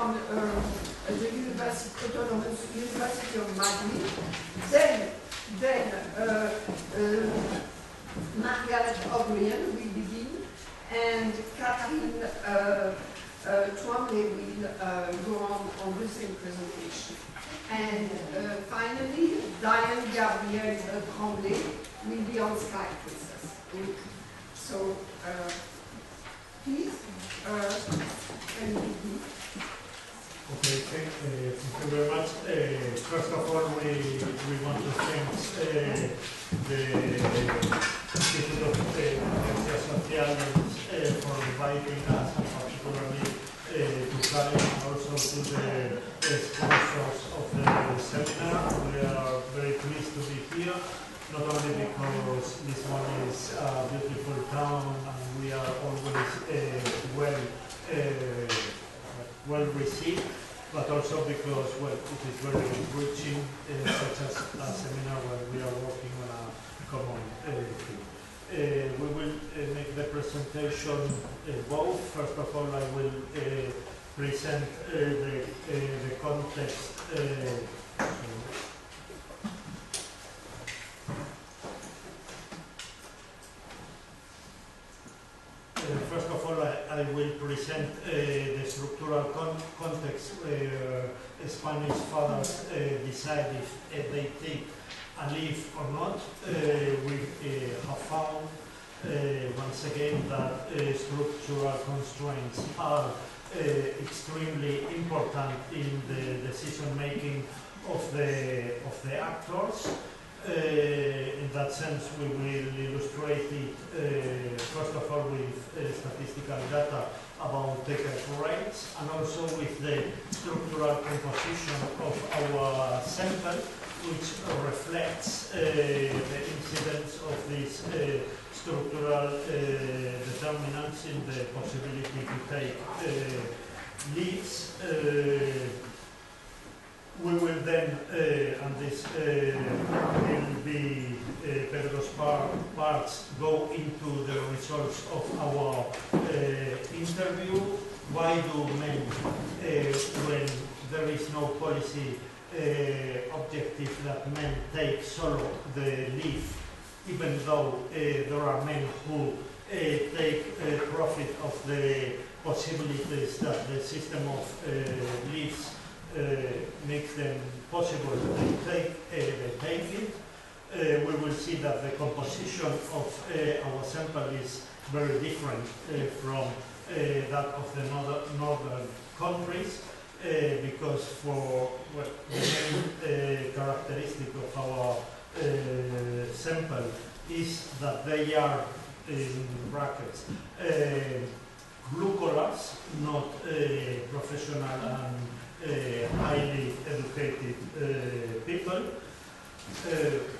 from the Autonomous University of Madrid. Then Margaret of Meil will begin, and Katherine Twamley will go on the same presentation. And finally, Diane-Gabrielle Trembley will be on Skype with us. So, please, can you begin? Okay, thank you very much. First of all, we want to thank the Institute of Financiado for inviting us, and particularly to Katherine and also to the sponsors of the seminar. We are very pleased to be here, not only because this one is a beautiful town and we are always well received, but also because, well, it is very enriching, such as a seminar where we are working on a common thing. We will make the presentation both. First of all, I will present the context. First of all, I will present the structural context where Spanish fathers decide if they take a leave or not. We have found once again that structural constraints are extremely important in the decision making of the actors. In that sense, we will illustrate it first of all with statistical data about take-up rates, and also with the structural composition of our sample, which reflects the incidence of these structural determinants in the possibility to take leaves. We will then, and this will be Pedro's parts, go into the results of our interview. Why do men, when there is no policy objective that men take solo the leave, even though there are men who take profit of the possibilities that the system of leaves makes them possible to take it. We will see that the composition of our sample is very different from that of the northern countries, because for the main characteristic of our sample is that they are, in brackets, blue collars, not professional and highly educated people.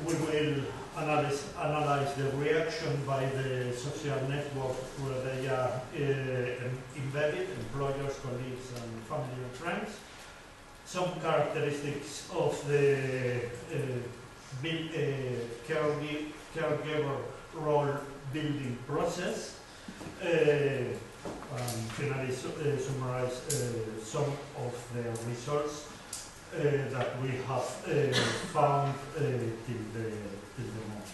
We will analyze the reaction by the social network where they are embedded, employers, colleagues, and family and friends. Some characteristics of the caregiver role building process. Finally, summarize some of the results that we have found till the moment.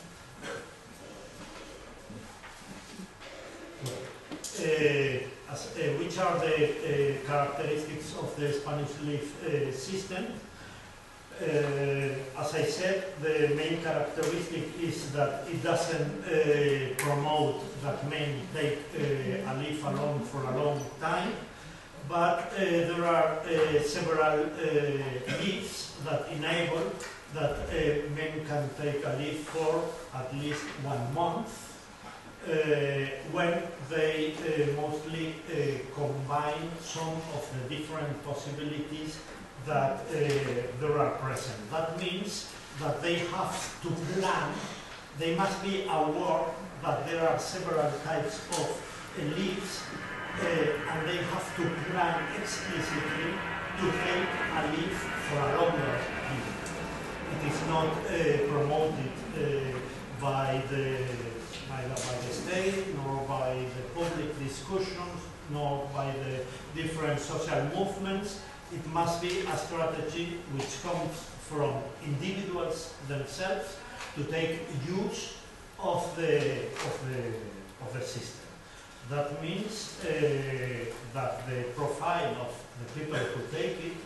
Which are the characteristics of the Spanish leave system? As I said, the main characteristic is that it doesn't promote that men take a leave alone for a long time, but there are several leaves that enable that men can take a leave for at least 1 month, when they mostly combine some of the different possibilities that there are present. That means that they have to plan, they must be aware that there are several types of leaves, and they have to plan explicitly to take a leave for a longer period. It is not promoted by the state, nor by the public discussions, nor by the different social movements. It must be a strategy which comes from individuals themselves to take use of the system. That means that the profile of the people who take it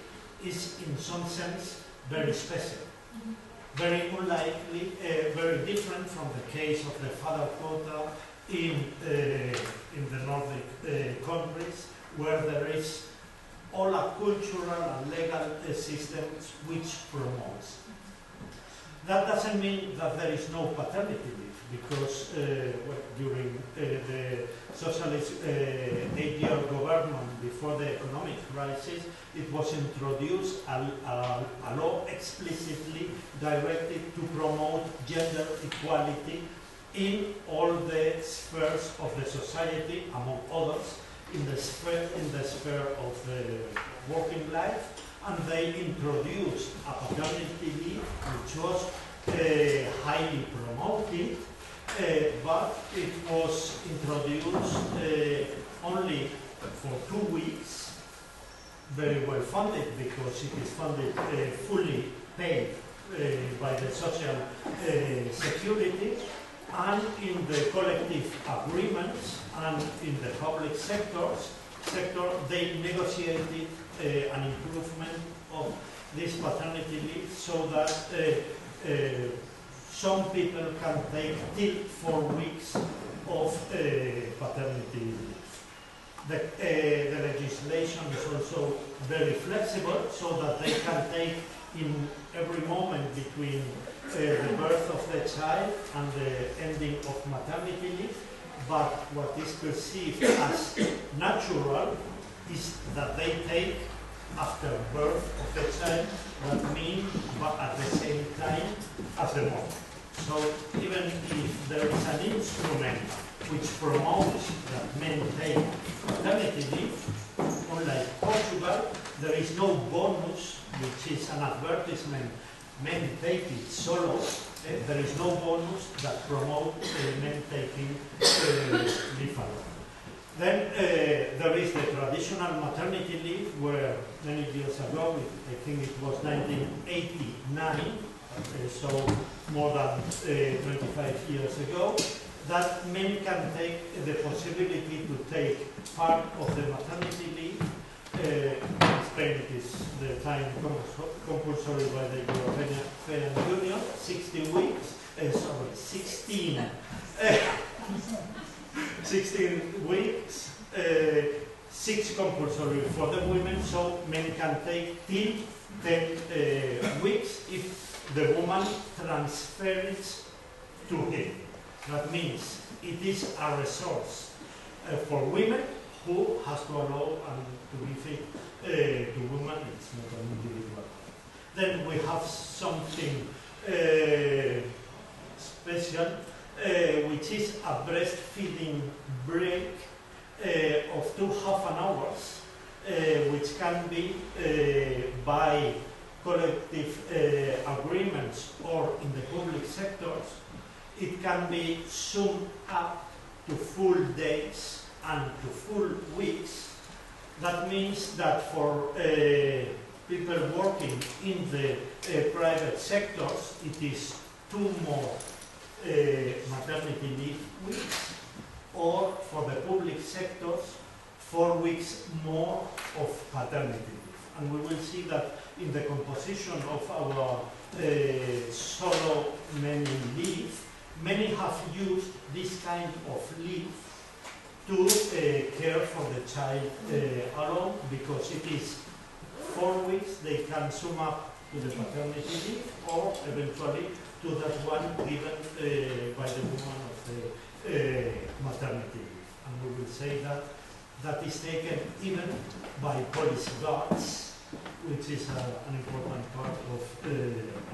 is in some sense very special, very unlikely, very different from the case of the father quota in the Nordic countries, where there is all a cultural and legal system which promotes. That doesn't mean that there is no paternity leave, because during the socialist 8-year government before the economic crisis, it was introduced a law explicitly directed to promote gender equality in all the spheres of the society, among others, in the sphere of the working life, and they introduced a paternity leave which was highly promoted, but it was introduced only for 2 weeks, very well funded, because it is funded fully paid by the social security, and in the collective agreements and in the public sector they negotiated an improvement of this paternity leave so that some people can take till 4 weeks of paternity leave. The legislation is also very flexible, so that they can take in every moment between the birth of the child and the ending of maternity leave, but what is perceived as natural is that they take after birth of the child, that means but at the same time as the mother. So even if there is an instrument which promotes that men take maternity leave, unlike Portugal, there is no bonus, which is an advertisement, men take it solo. There is no bonus that promotes men taking leave alone. Then there is the traditional maternity leave, where many years ago, I think it was 1989, so more than 25 years ago, that men can take the possibility to take part of the maternity leave. In Spain it is the time compulsory by the European Union, 16 weeks, 16 weeks, 6 compulsory for the women, so men can take till 10 weeks if the woman transfers to him. That means it is a resource for women who has to allow and to give it to women. It's not an individual. Then we have something special, which is a breastfeeding break of 2.5 hours, which can be by collective agreements or in the public sectors. It can be summed up to full days and to full weeks. That means that for people working in the private sectors, it is 2 more maternity leave weeks, or for the public sectors, 4 weeks more of paternity leave. And we will see that in the composition of our solo many leave, many have used this kind of leave to care for the child alone, because it is 4 weeks they can sum up to the paternity leave, or eventually to that one given by the woman of the maternity leave. And we will say that that is taken even by police guards, which is an important part of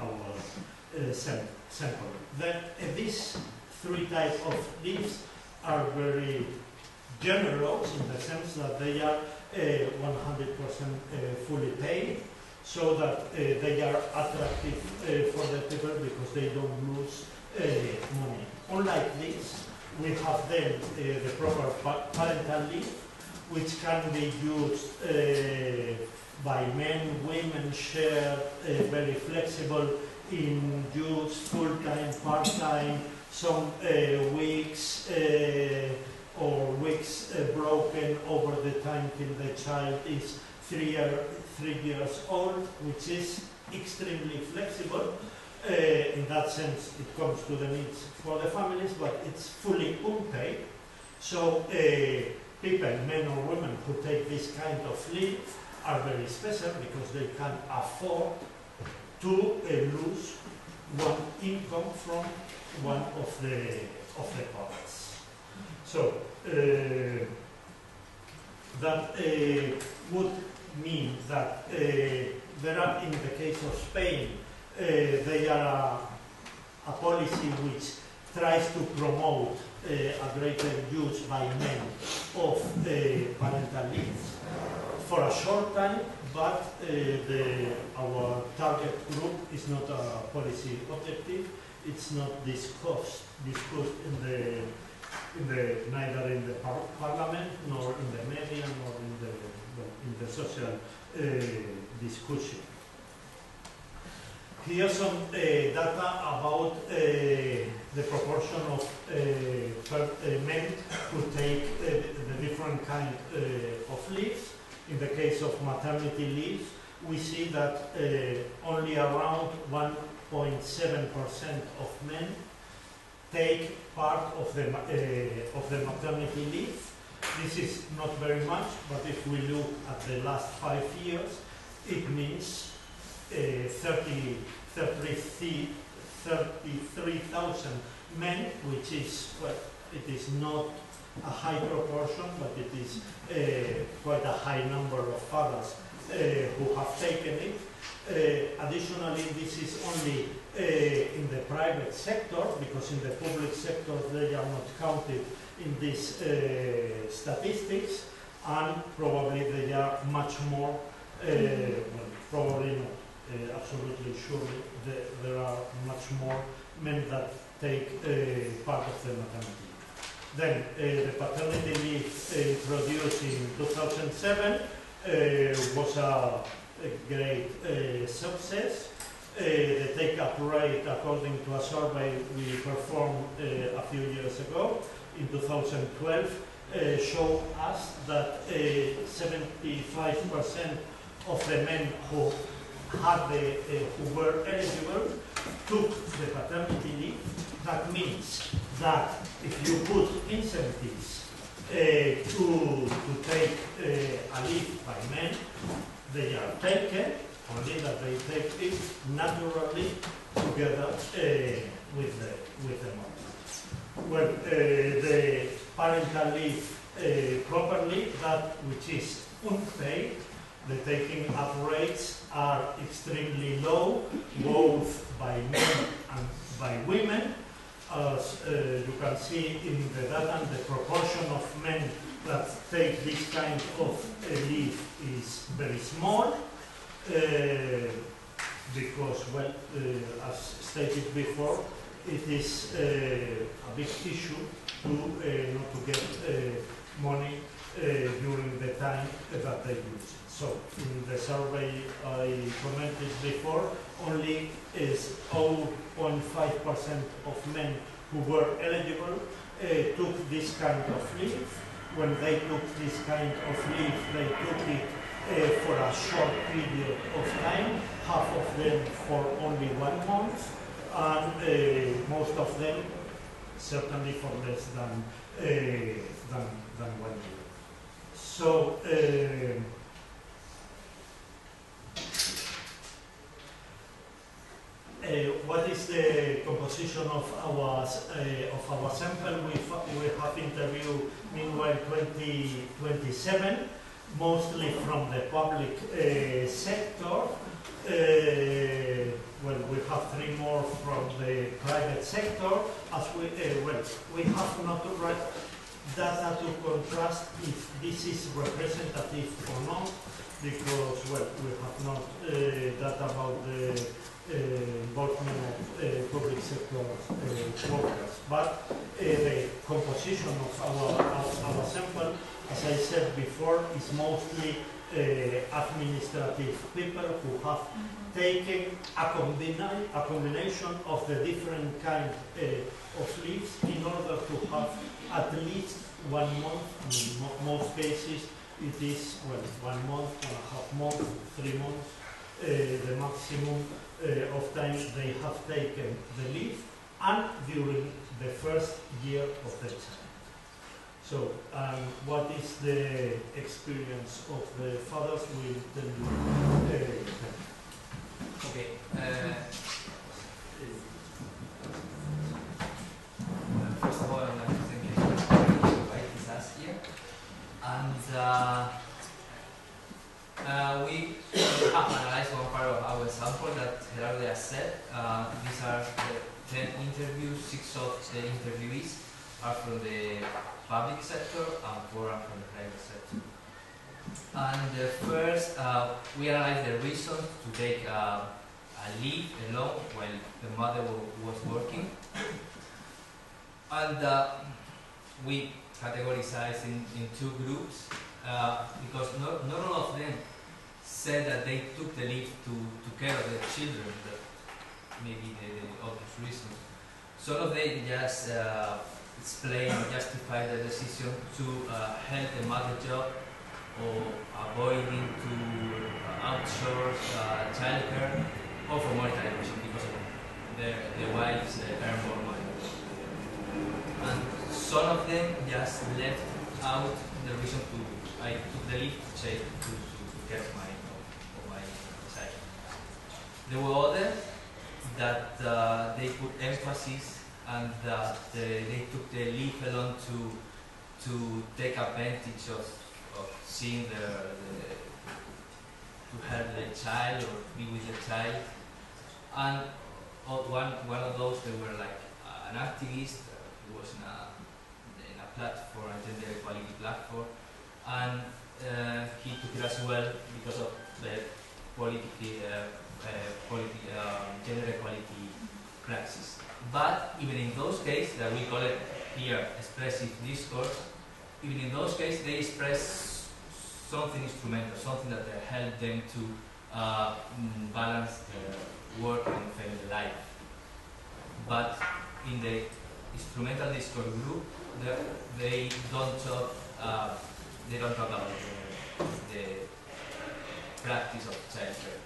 our sample. Then these 3 types of leaves are very generous in the sense that they are 100% fully paid, so that they are attractive for the people because they don't lose money. Unlike this, we have then the proper parental leave, which can be used by men, women, shared, very flexible in use, full-time, part-time, some weeks or weeks broken over the time till the child is 3 years old, which is extremely flexible. In that sense, it comes to the needs for the families, but it's fully unpaid. So people, men or women, who take this kind of leave are very special because they can afford to lose one income from one of the parents. So that would mean that there are, in the case of Spain, they are a policy which tries to promote a greater use by men of parental leave for a short time, but our target group is not a policy objective. It's not discussed neither in the parliament nor in the media nor in the social discussion. Here some data about the proportion of men who take the different kind of leaves. In the case of maternity leave, we see that only around 1.7% of men take part of the maternity leave. This is not very much, but if we look at the last 5 years, it means 33,000 men, which is, well, it is not a high proportion, but it is quite a high number of fathers who have taken it. Additionally, this is only in the private sector, because in the public sector they are not counted in these statistics, and probably they are much more, well, probably not, absolutely surely, there are much more men that take part of the maternity. Then the paternity leave introduced in 2007 was a great success. The take-up rate, according to a survey we performed a few years ago, in 2012, showed us that 75% of the men who were eligible took the paternity leave. That means that if you put incentives to take a leave by men, they are taken, only that they take it naturally together with the mother. Well, the parental leave properly, that which is unpaid, the taking up rates are extremely low, both by men and by women. As you can see in the data, the proportion of men that take this kind of leave is very small, because, well, as stated before, it is a big issue to not to get money during the time that they use it. So, in the survey I commented before, only is 0.5% of men who were eligible took this kind of leave. When they took this kind of leave, they took it for a short period of time, half of them for only 1 month, and most of them certainly for less than 1 year. So, what is the composition of our sample? We have interviewed meanwhile 27, mostly from the public sector. Well, we have 3 more from the private sector. As we have not read data to contrast if this is representative or not, because, well, we have not data about the involvement of public sector workers. But the composition of our sample, as I said before, is mostly administrative people who have taken a combination of the different kind of leaves in order to have at least 1 month. In most cases it is, well, 1 month, 1.5 months, 3 months, the maximum of time they have taken the leave, and during the first year of the child. So, what is the experience of the fathers? Will tell you. Okay. First of all, I'd like to thank you for inviting us here. And we have analyzed one part of our sample that Gerardo has said. These are the 10 interviews. 6 of the interviewees are from the public sector and 4 are from the private sector. And the first, we analyzed the reasons to take a leave alone while the mother was working. And we categorized in 2 groups because not all of them said that they took the leave to care of their children, that maybe the obvious reasons. Some of them just justify the decision to help the mother job or avoiding to outsource childcare or for monetary reasons because of their wives earn more money. And some of them just left out the reason I took the leave to care of my child. There were others that they put emphasis and that they took the leave alone to take advantage of seeing to help the child or be with the child. And one of those, they were like an activist who was in a platform, a gender equality platform, and he took it as well because of the gender equality praxis. But even in those cases, that we call it here expressive discourse, even in those cases they express something instrumental, something that helped them to balance their work and family life. But in the instrumental discourse group, they don't talk about the practice of childcare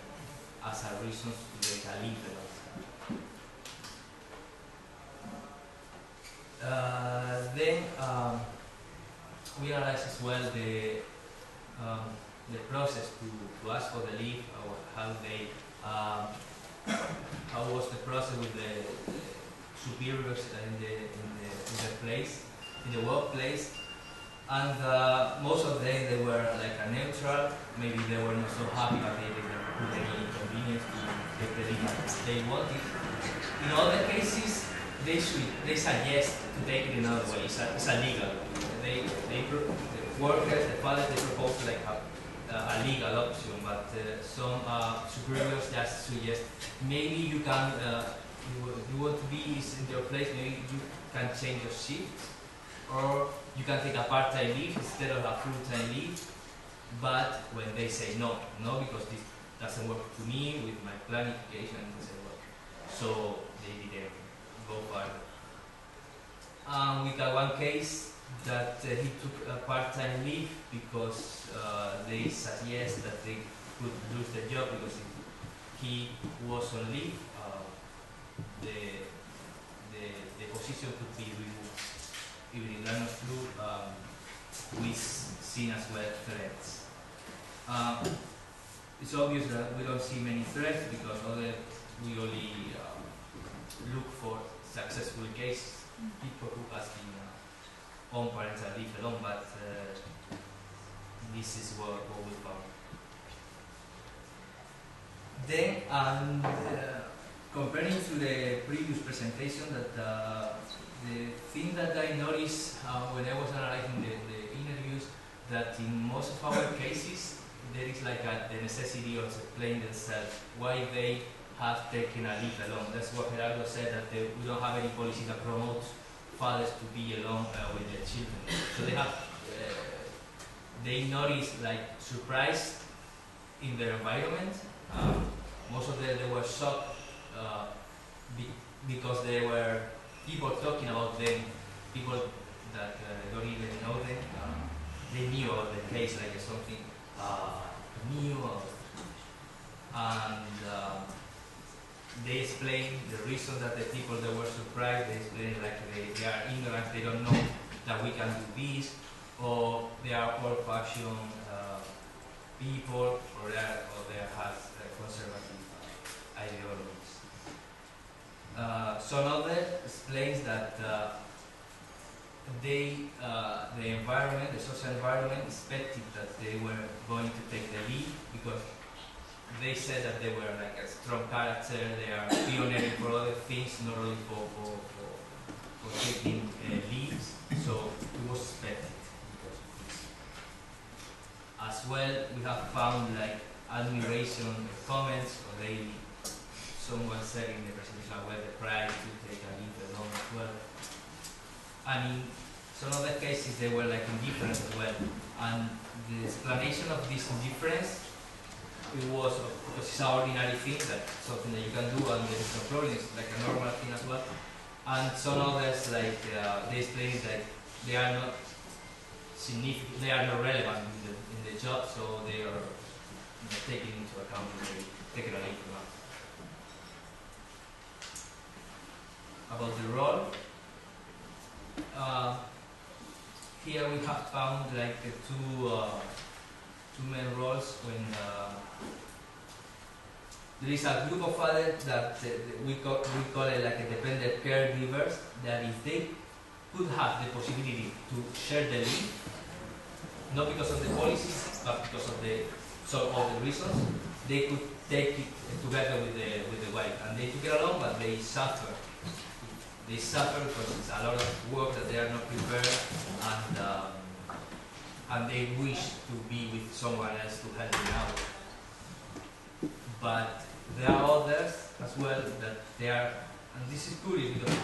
as a reason to take a leave. Then we analyze as well the process to ask for the leave, or how was the process with the superiors in the workplace, and most of them they were like a neutral. Maybe they were not so happy, but they didn't put any inconvenience to take the leave as they wanted. In other cases, they suggest to take it another way. It's illegal. The workers, the fathers, they propose like a legal option, but some superiors just suggest maybe you can, you want to be in your place, maybe you can change your shift, or you can take a part-time leave instead of a full-time leave. But when they say no, because this doesn't work to me with my planification, it doesn't work. So they didn't go further. We got one case that he took a part-time leave because they suggest that they could lose their job because if he was on leave, the position could be removed. Even in line of flu, we seen as well threats. It's obvious that we don't see many threats because we only look for successful cases, people who has been on parental leave alone, but this is what we found. Then, comparing to the previous presentation, that the thing that I noticed when I was analyzing the interviews, that in most of our cases, there is like the necessity of explaining themselves why they have taken a leave alone. That's what Gerardo said, that we don't have any policy that promotes fathers to be alone with their children. So they notice like surprise in their environment. Most of them, they were shocked because there were people talking about them, people that don't even know them. They knew about the case like something new, and they explain the reason that the people that were surprised, they explain like they are ignorant, they don't know that we can do this, or they are old-fashioned people, or they have conservative ideologies. Some of them explains that the environment, the social environment, expected that they were going to take the lead because they said that they were like a strong character, they are pioneering for other things, not only for taking leads, so it was expected because of this. As well, we have found like admiration comments, or someone said in the presentation where the pride to take a lead alone as well. And in some of the cases they were like indifferent as well. And the explanation of this indifference, it was because it's an ordinary thing, that something that you can do and there is no problem, it's like a normal thing as well. And some others like they explain that they are not significant, they are not relevant in the job, so they are taken into account when they take it a leave or not. About the role, here we have found like two main roles when there is a group of fathers that we call it like a dependent caregivers, that if they could have the possibility to share the leave, not because of the policies, but because of all the reasons, they could take it together with the wife, and they took it along, but they suffer. They suffer because it's a lot of work that they are not prepared, and they wish to be with someone else to help them out. But there are others as well that they are, and this is curious because,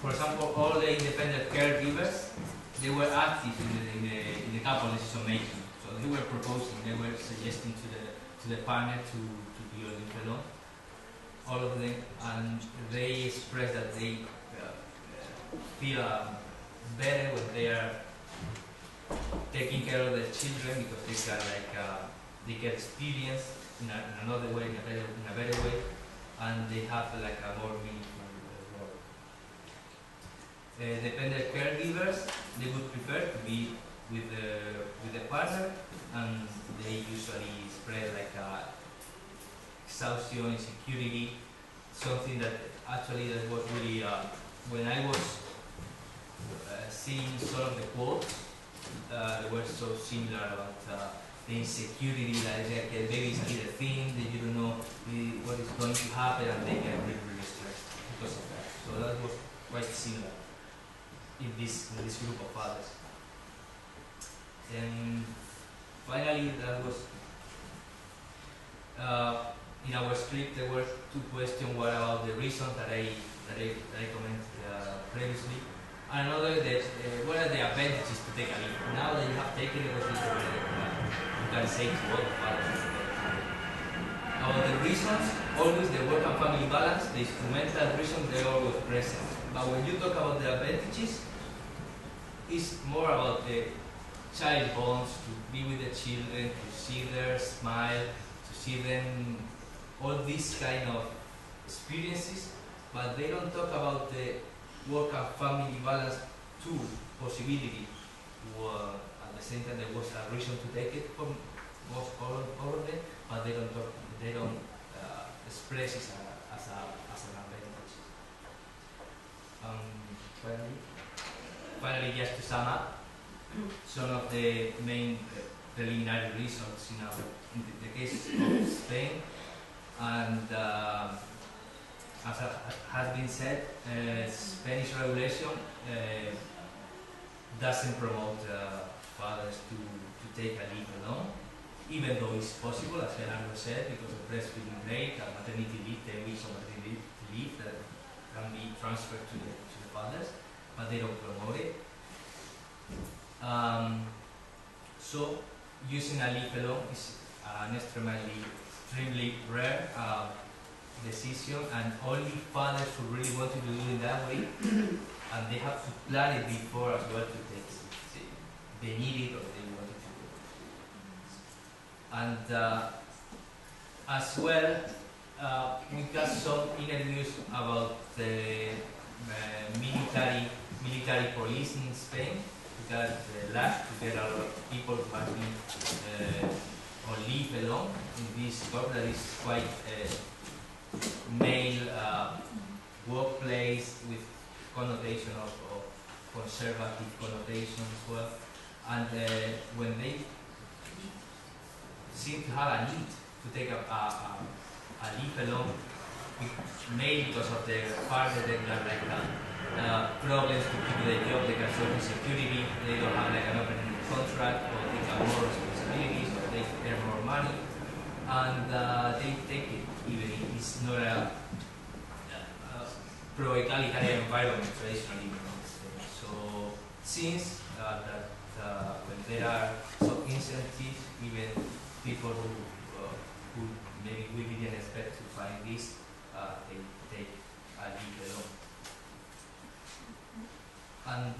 for example, all the independent caregivers, they were active in the couple decision making. So they were proposing, they were suggesting to the partner to be on the alone, all of them, and they express that they feel better when they are taking care of their children because they got they get experience in another way, in a better way, and they have like a more meaningful role. Dependent caregivers, they would prefer to be with the partner, and they usually spread like exhaustion, insecurity, something that actually that was really when I was seeing some of the quotes, they were so similar about the insecurity, like the baby is a little thing, that you don't know what is going to happen, and they get really stressed because of that. So that was quite similar in this group of fathers. And finally, that was in our script. There were two questions. What about the reasons that I commented previously? Another that what are the advantages to take a leave? Now that you have taken it, what is you can say to all the fathers. About the reasons, always the work and family balance, the instrumental reasons, they're always present. But when you talk about the advantages, it's more about the child bonds, to be with the children, to see their smile, to see them, all these kind of experiences, but they don't talk about the work and family balance too, possibility. At the same time, there was a reason to take it from most all of them, but they don't express it as an advantage. Finally, just to sum up, some of the main preliminary reasons in the case of Spain, and as has been said, Spanish regulation doesn't promote fathers to take a leave alone, even though it's possible, as Gerardo said, because of breastfeeding rate and maternity leave, 10 weeks of maternity leave, that can be transferred to the fathers, but they don't promote it. So using a leave alone is an extremely rare decision, and only fathers who really want to do it that way, and they have to plan it before as well to take it. They need it or they want it to do it. And as well, we got some interviews about the military police in Spain. We got last to get a lot of people who have been on leave alone in this job that is quite male workplace with connotation of conservative connotation as well. And when they seem to have a need to take a leave alone, maybe because of their father, they have like problems to keep the job, they can show insecurity, they don't have like an open contract, or they have more responsibilities, or they earn more money, and they take it, even if it's not a pro-egalitarian environment traditionally. So since that when there are some incentives, even people who maybe we didn't expect to find this, they take a leave alone. And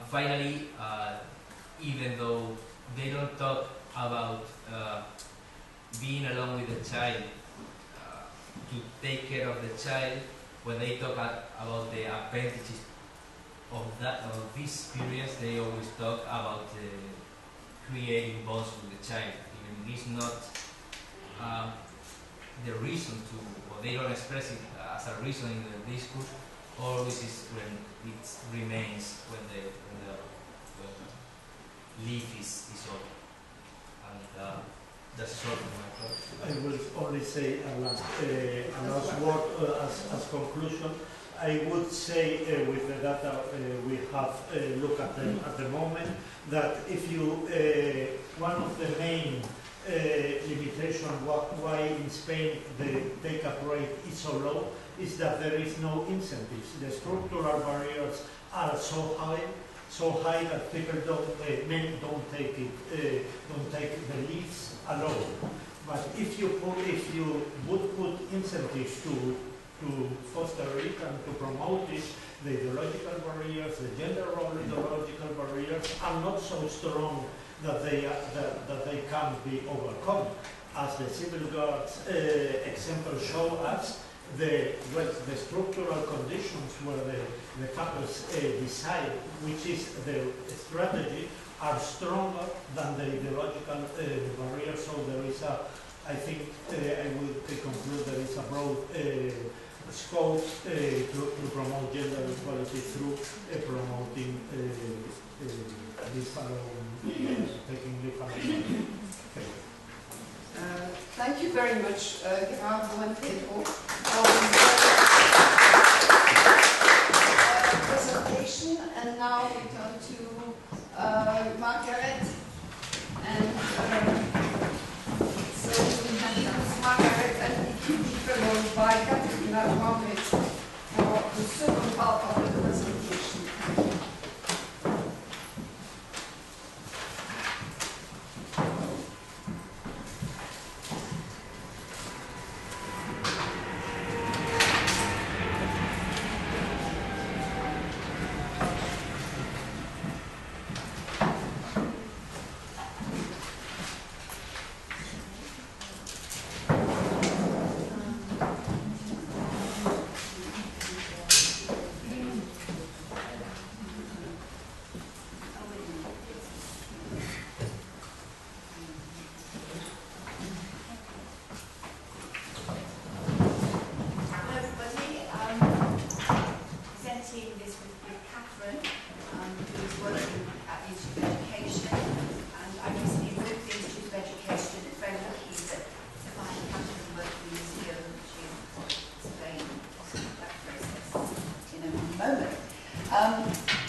finally, even though they don't talk about being alone with the child to take care of the child, when they talk about the advantages of this experience, they always talk about creating bonds with the child. Even it's not the reason to, or they don't express it as a reason in the discourse, always is when it remains when the leave is over. And that's sort of my thought. I will only say a last word as conclusion. I would say with the data we have looked at the moment, that if you, one of the main limitation why in Spain the take-up rate is so low is that there is no incentives. The structural barriers are so high that people men don't take the leaves alone. But if you would put incentives to foster it and to promote it, the ideological barriers, the gender role ideological barriers are not so strong that they can be overcome. As the civil guards example show us, the structural conditions where the couples decide which is the strategy are stronger than the ideological barriers. So there is I think I would conclude there is a broad scope to promote gender equality through promoting this taking leave alone. Thank you very much, Gerardo and Pedro, for this presentation. And now we turn to Margaret. And so we have Margaret and followed by Katherine and Margaret for the second part of the presentation.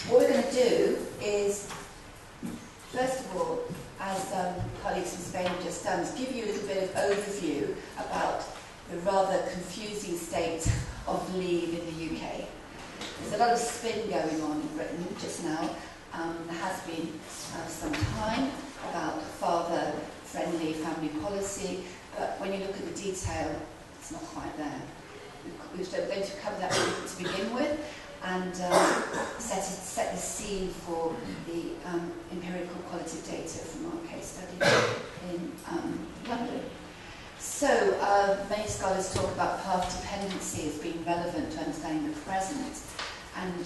What we're going to do is, first of all, as colleagues from Spain have just done, is give you a little bit of overview about the rather confusing state of leave in the UK. There's a lot of spin going on in Britain just now. There has been some time about father-friendly family policy, but when you look at the detail, it's not quite there. We're going to cover that to begin with and set the scene for the empirical qualitative data from our case study in London. So, many scholars talk about path dependency as being relevant to understanding the present, and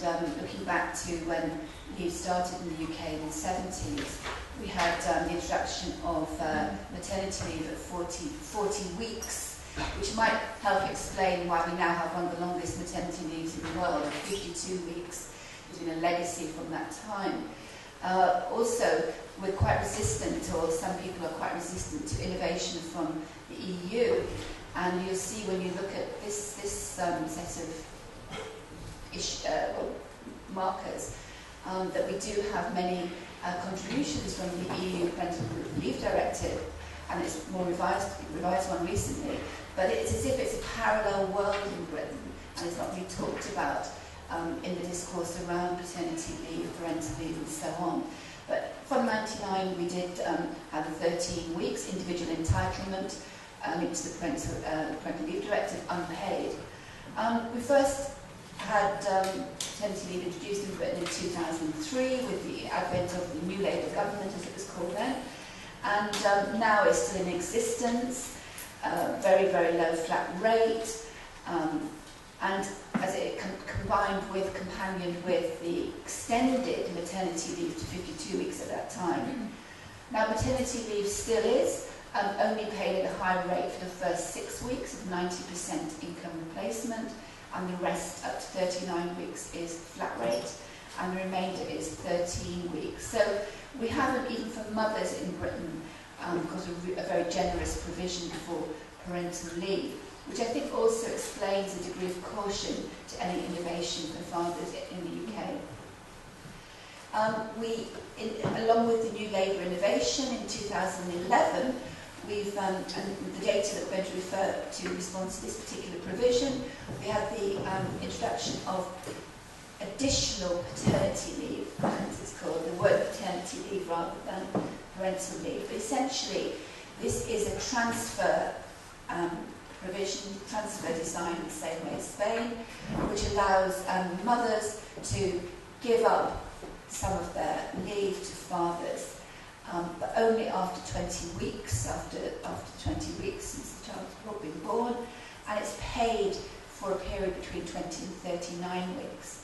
looking back to when leave started in the UK in the 70s, we had the introduction of maternity leave at 40 weeks, which might help explain why we now have one of the longest maternity leaves in the world, 52 weeks. There's been a legacy from that time. Also, we're quite resistant, or some people are quite resistant to innovation from the EU, and you'll see when you look at this set of markers that we do have many contributions from the EU Parental Leave Directive, and it's more revised one recently, but it's as if it's a parallel world in Britain, and it's not really talked about in the discourse around paternity leave, parental leave, and so on. But from 1999, we did have 13 weeks individual entitlement linked to the Parental Leave Directive, unpaid. We first had paternity leave introduced in Britain in 2003 with the advent of the new Labour government, as it was called then, and now it's still in existence, very, very low flat rate, and as it companioned with the extended maternity leave to 52 weeks at that time. Now, maternity leave still is only paid at a high rate for the first 6 weeks of 90% income replacement, and the rest up to 39 weeks is flat rate, and the remainder is 13 weeks. So we haven't, even for mothers in Britain, got a very generous provision for parental leave, which I think also explains a degree of caution to any innovation for fathers in the UK. Along with the new Labour innovation in 2011, we've, and the data that we're going to refer to in response to this particular provision, we had the introduction of additional paternity leave, as it's called, the word paternity leave rather than parental leave. But essentially, this is a transfer provision, transfer designed the same way as Spain, which allows mothers to give up some of their leave to fathers, but only after 20 weeks, after 20 weeks since the child has been born, and it's paid for a period between 20 and 39 weeks.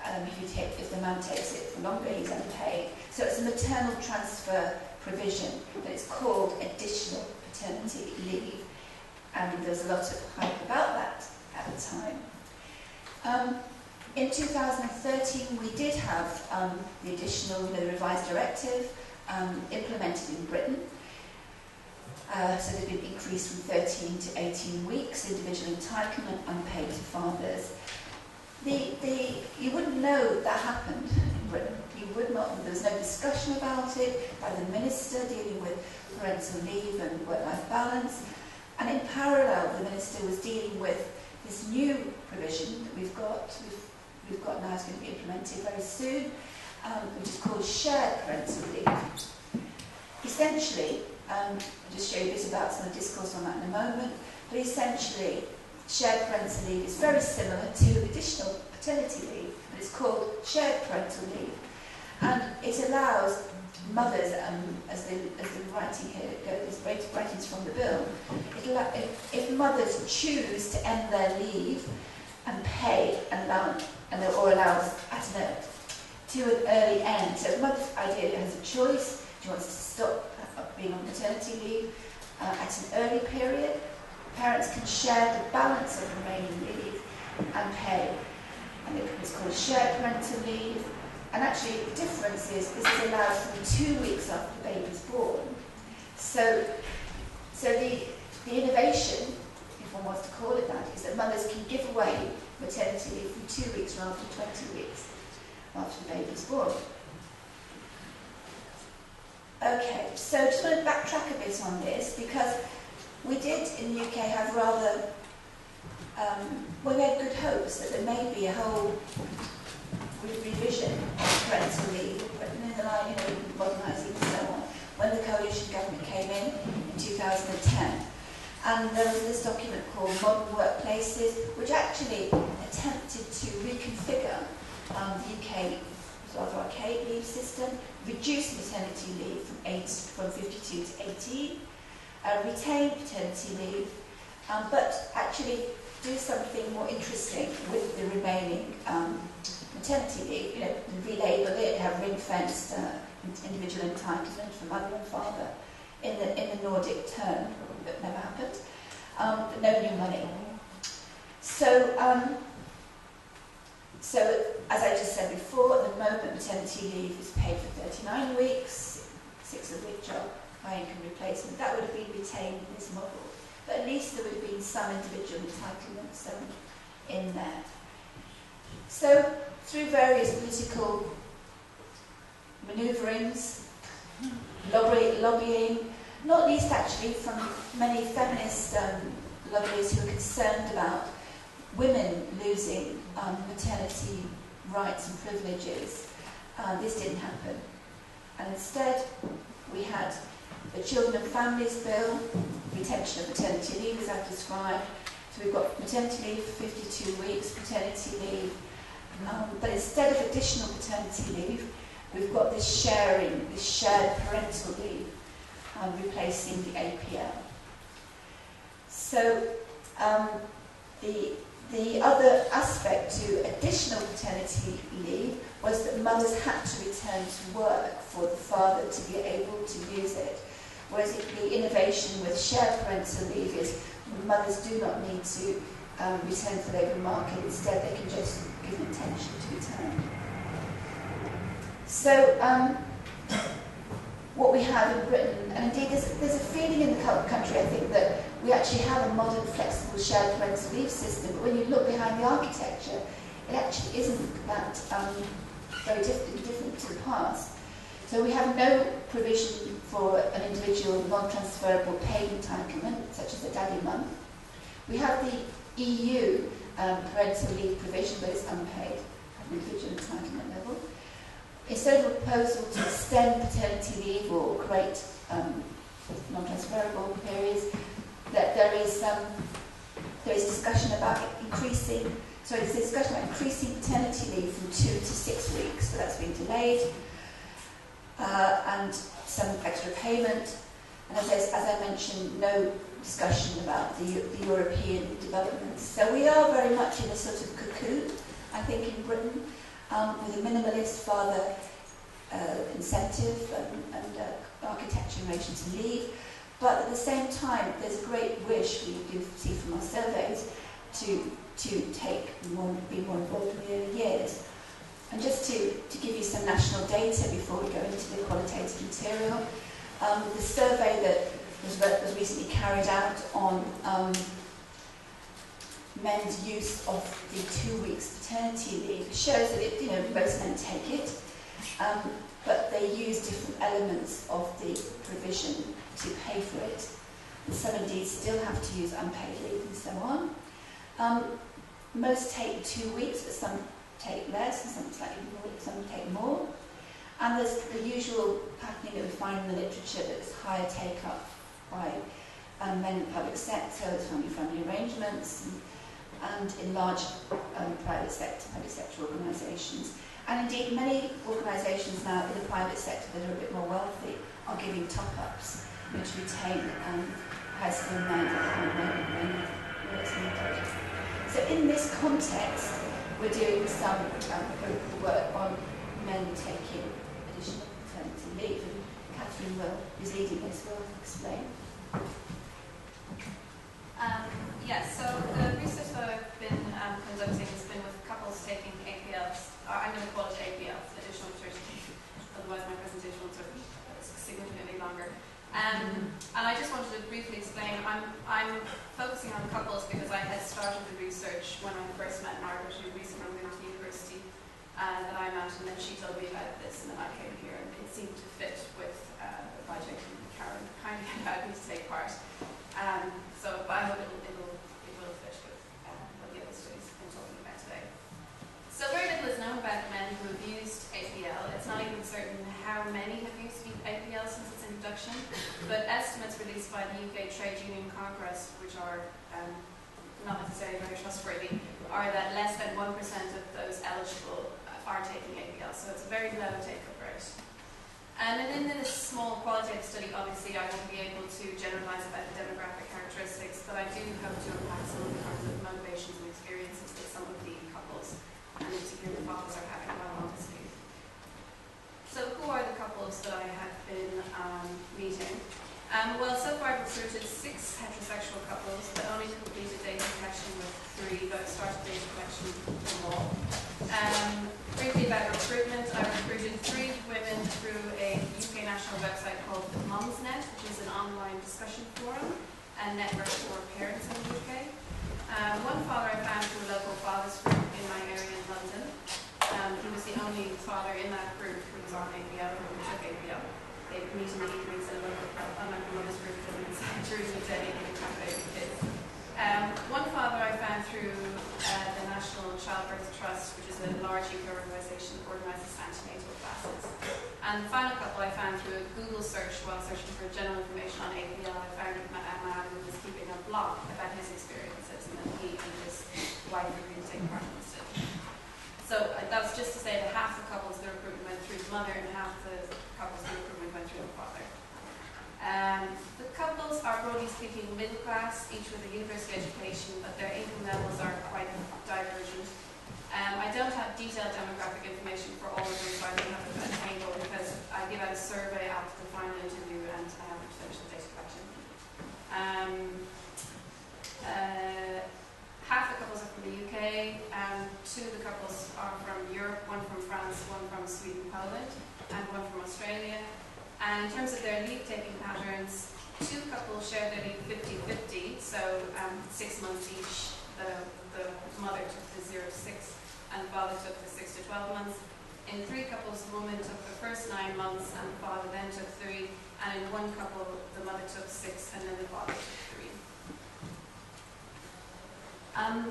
If the man takes it for longer, he's unpaid. So it's a maternal transfer provision, but it's called additional paternity leave, and there's a lot of hype about that at the time. In 2013, we did have the additional, the revised directive implemented in Britain. So they've been increased from 13 to 18 weeks, individual entitlement, unpaid to fathers. You wouldn't know that happened in Britain. You would not, there was no discussion about it by the minister dealing with parental leave and work-life balance. And in parallel, the minister was dealing with this new provision that we've got now, is going to be implemented very soon, which is called shared parental leave. Essentially, I'll just show you a bit about some of the discourse on that in a moment, but essentially, shared parental leave is very similar to additional paternity leave, but it's called shared parental leave. And it allows mothers, as the writing here goes, writings from the bill, if mothers choose to end their leave and pay or allow to an early end. So the mother ideally has a choice. She wants to stop being on maternity leave at an early period. Parents can share the balance of remaining leave and pay. And it's called shared parental leave. And actually, the difference is this is allowed from 2 weeks after the baby is born. So the innovation, if one wants to call it that, is that mothers can give away maternity leave from 2 weeks rather than 20 weeks after the baby is born. Okay, so just want to backtrack a bit on this, because We did in the UK have rather, well, we had good hopes that there may be a whole revision of parental leave, written in the line, modernising and so on, when the coalition government came in 2010. And there was this document called Modern Workplaces, which actually attempted to reconfigure the UK rather archaic leave system, reduce maternity leave from 52 to 18, retain paternity leave, but actually do something more interesting with the remaining maternity leave, relabel it, have ring-fenced individual entitlement for mother and father in the Nordic term, that never happened, but no new money. So, as I just said before, at the moment maternity leave is paid for 39 weeks, 6 of which are high income replacement. That would have been retained in this model, but at least there would have been some individual entitlements in there. So, through various political manoeuvrings, lobbying, not least actually from many feminist lobbyists who are concerned about women losing maternity rights and privileges, this didn't happen. And instead, we had the Children and Families Bill, retention of maternity leave as I've described. So we've got maternity leave for 52 weeks, paternity leave, but instead of additional paternity leave, we've got this shared parental leave, replacing the APL. So the other aspect to additional paternity leave was that mothers had to return to work for the father to be able to use it. Whereas the innovation with shared parental leave is mothers do not need to return to the labour market. Instead, they can just give an intention to return. So what we have in Britain, and indeed there's a feeling in the country, I think, that we actually have a modern, flexible, shared parental leave system, but when you look behind the architecture, it actually isn't that very different to the past. So we have no provision for an individual non-transferable paid entitlement, such as a daddy month. We have the EU parental leave provision, but it's unpaid at an individual entitlement level. Instead of a proposal to extend paternity leave or create non-transferable periods, that there is discussion about increasing paternity leave from 2 to 6 weeks, so that's been delayed, and some extra payment. And as I mentioned, no discussion about the European developments. So we are very much in a sort of cocoon, I think, in Britain, with a minimalist father incentive and architecture in relation to leave. But at the same time, there's a great wish, we do see from our surveys, to be more involved in the early years. And just to give you some national data before we go into the qualitative material, the survey that was recently carried out on men's use of the 2 weeks paternity leave shows that most men take it, but they use different elements of the provision to pay for it. And some indeed still have to use unpaid leave and so on. Most take 2 weeks, but some take less, and some slightly more, some take more. And there's the usual patterning that we find in the literature that there's higher take-up by men in the public sector, there's family arrangements, and in large private sector organisations. And indeed, many organisations now in the private sector that are a bit more wealthy are giving top-ups, which retain high school men where it's needed. So in this context, we're doing some work on men taking additional paternity leave, and Katherine is leading this, will explain. Yes, so the research that I've been conducting has been with couples taking APLs, or I'm going to call it APLs, additional paternity, otherwise my presentation will sort of significantly longer. And I just wanted to briefly explain, I'm focusing on couples because I had started the research when I first met Margaret, who recently moved to university that I'm at, and then she told me about this, and then I came here, and it seemed to fit with the project, and Karen kindly allowed me to take part. introduction, but estimates released by the UK Trade Union Congress, which are not necessarily very trustworthy, are that less than 1% of those eligible are taking APL, so it's a very low take-up rate. And in this small qualitative study, obviously I won't be able to generalise about the demographic characteristics, but I do hope to unpack some of the kinds of motivations and experiences that some of the couples, and in particular the fathers, are having while on this leave. So who are the couples that I have been meeting? Well, so far I've recruited 6 heterosexual couples, but only completed data collection with 3, but started data collection from all. Briefly about recruitment, I recruited 3 women through a UK national website called the Mumsnet, which is an online discussion forum and network for parents in the UK. One father I found through a local fathers group in my area in London. He was the only father in that group who was on APL, or who took APL. They meet in the evenings in a local club, unlike the mother's group that meets during the day and accommodating kids. One father I found through the National Childbirth Trust, which is a large UK organisation that organises antenatal classes. And the final couple I found through a Google search while searching for general information on APL. I found a man who was keeping a blog about his experiences, and then he and his wife agreed to take part in the study. So that was just to say that half the couples the recruitment went through the mother and half the couples the recruitment went through the father. The couples are broadly speaking middle class, each with a university education, but their income levels are quite divergent. I don't have detailed demographic information for all of them, so I don't have it at the table because I give out a survey after the final interview and I haven't finished the data collection. Half the couples are from the UK, 2 of the couples are from Europe, 1 from France, 1 from Sweden, Poland, and 1 from Australia. And in terms of their leave-taking patterns, 2 couples share their leave 50-50, so 6 months each. The mother took the 0 to 6, and the father took the 6 to 12 months. In 3 couples, the woman took the first 9 months, and the father then took 3. And in 1 couple, the mother took 6, and then the father took 3.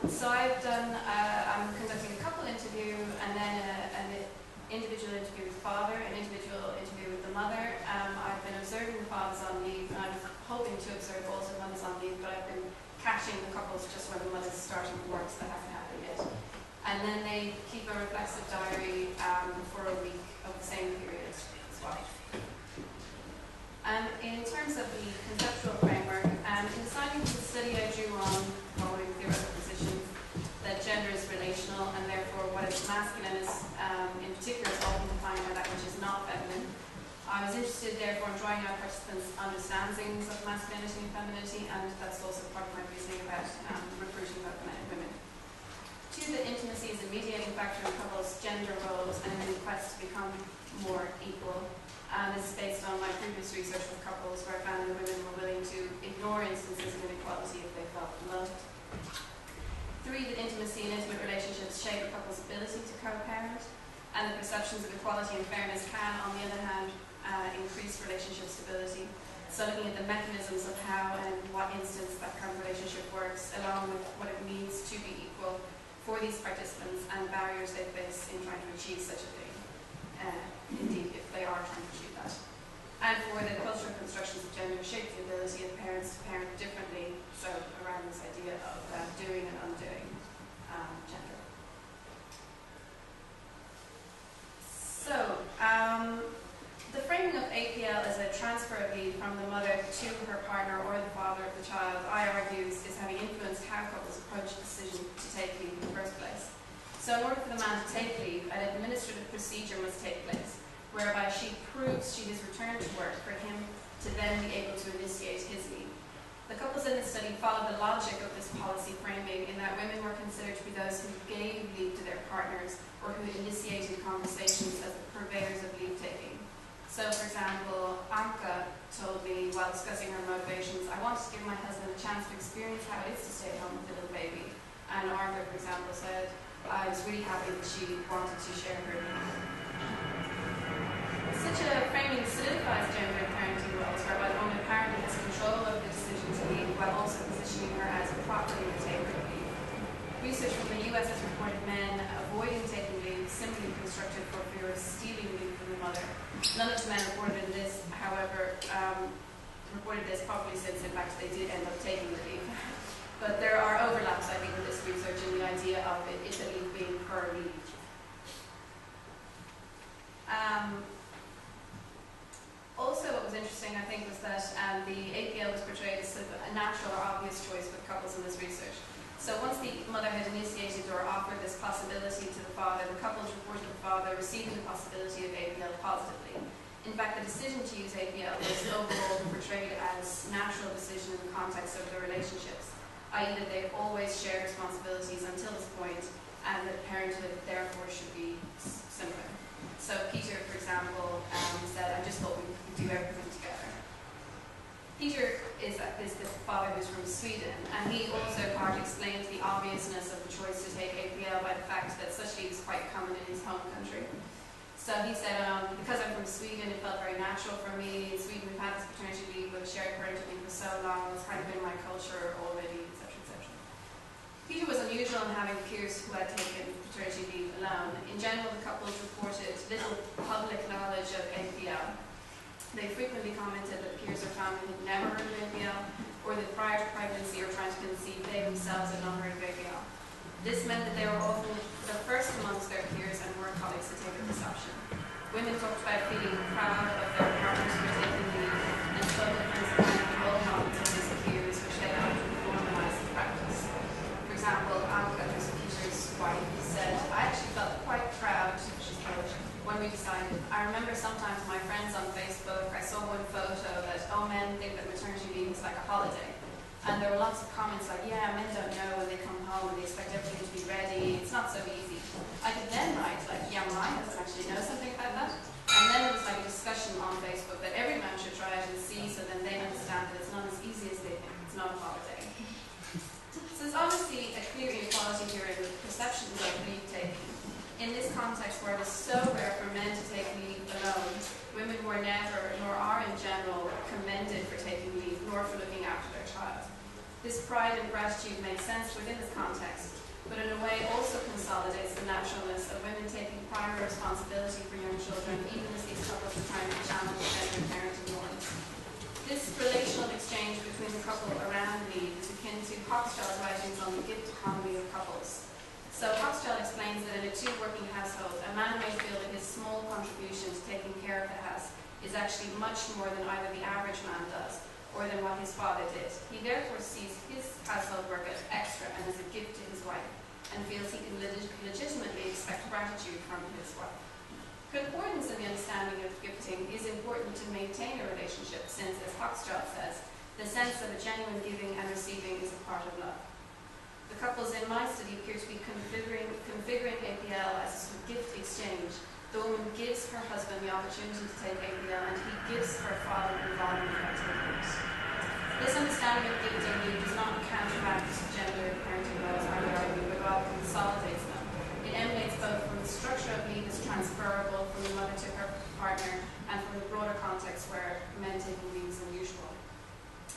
So I've done, I'm conducting a couple interview and then an individual interview with the father, an individual interview with the mother. I've been observing the fathers on leave, and I'm hoping to observe also the mothers on leave, but I've been catching the couples just when the mother's starting work, so that hasn't happened yet. And then they keep a reflexive diary for a week of the same period as well. In terms of the conceptual framework, in designing the study I drew on following theoretical positions that gender is relational and therefore what is masculine is in particular is often defined by that which is not feminine. I was interested therefore in drawing out participants' understandings of masculinity and femininity, and that's also part of my reasoning about recruiting both men and women. 2, the intimacy is a mediating factor in couples' gender roles and in the quest to become more equal. This is based on my previous research with couples where I found that women were willing to ignore instances of inequality if they felt loved. 3, that intimacy and intimate relationships shape a couple's ability to co-parent, and the perceptions of equality and fairness can, on the other hand, increase relationship stability. So looking at the mechanisms of how and what instance that kind of relationship works, along with what it means to be equal for these participants and barriers they face in trying to achieve such a thing, indeed, if they are trying to achieve that. And for the cultural constructions of gender shape the ability of parents to parent differently, so around this idea of doing and undoing gender. So, the framing of APL as a transfer of leave from the mother to her partner or the father of the child, I argue, is having influenced how couples approach the decision to take leave in the first place. So in order for the man to take leave, an administrative procedure must take place, whereby she proves she has returned to work for him to then be able to initiate his leave. The couples in this study followed the logic of this policy framing in that women were considered to be those who gave leave to their partners or who initiated conversations as the purveyors of leave taking. So, for example, Anka told me while discussing her motivations, I wanted to give my husband a chance to experience how it is to stay at home with a little baby. And Margaret, for example, said, I was really happy that she wanted to share her leave. Such a framing solidifies gender and parenting roles, whereby the woman apparently has control of the decision to leave while also positioning her as properly the taker of leave. Research from the US has reported men avoiding taking leave simply constructed for fear of stealing leave from the mother. None of the men reported in this, however, reported this probably since, in fact, they did end up taking the leave. But there are overlaps, I think, with this research and the idea of it, it's a leave being per leave. Also, what was interesting, I think, was that the APL was portrayed as sort of a natural or obvious choice for couples in this research. So once the mother had initiated or offered this possibility to the father, the couples reported the father receiving the possibility of APL positively. In fact, the decision to use APL was overall portrayed as natural decision in the context of their relationships, i.e. that they've always shared responsibilities until this point, and that parenthood therefore should be similar. So Peter, for example, said, I just thought we could do everything together. Peter is the father who's from Sweden, and he also partly explained the obviousness of the choice to take APL by the fact that such leave is quite common in his home country. So he said, because I'm from Sweden, it felt very natural for me. In Sweden, we've had this paternity leave, we've shared parental leave for so long, it's kind of been my culture already, etc., etc. Peter was unusual in having peers who had taken paternity leave alone. In general, the couples reported little public knowledge of APL. They frequently commented that peers or family had never heard of APL, or that prior to pregnancy or trying to conceive, they themselves had not heard of APL. This meant that they were often the first amongst their peers and work colleagues to take up this option. Women talked about feeling proud of their partners for taking leave, and spoke of them as kind of role models of these peers, which they often normalised in practice. For example, Anka, who's Peter's wife, said, I actually felt quite proud, she's Polish, when we decided. I remember sometimes my friends on Facebook, I saw one photo that, men think that maternity leave is like a holiday. And there were lots of comments like, yeah, men don't know when they come home and they expect everything to be ready. It's not so easy. I could then write like, yeah, my husband actually knows something about that. And then there was like a discussion on Facebook that every man should try it and see, so then they understand that it's not as easy as they think. It's not a holiday. So there's obviously a clear inequality here in the perceptions of leave taking. In this context where it is so rare for men to take leave alone, women were never, nor are in general, commended for taking leave, nor for looking after their child. This pride and gratitude makes sense within this context, but in a way also consolidates the naturalness of women taking primary responsibility for young children, even as these couples are trying to challenge gender parenting norms. This relational exchange between the couple around leave is akin to Hochschild's writings on the gift economy of couples. So Hochschild explains that in a two-working household, a man may feel that his small contribution to taking care of the house is actually much more than either the average man does, or than what his father did. He therefore sees his household work as extra and as a gift to his wife, and feels he can legitimately expect gratitude from his wife. Concordance in the understanding of gifting is important to maintain a relationship, since, as Hochschild says, the sense of a genuine giving and receiving is a part of love. The couples in my study appear to be configuring APL as a sort of gift exchange. The woman gives her husband the opportunity to take APL, and he gives her father involvement by taking it. This understanding of gifting leave does not counteract gender parenting laws, I would argue, but rather consolidates them. It emanates both from the structure of leave as transferable from the mother to her partner, and from the broader context where men taking leave is unusual.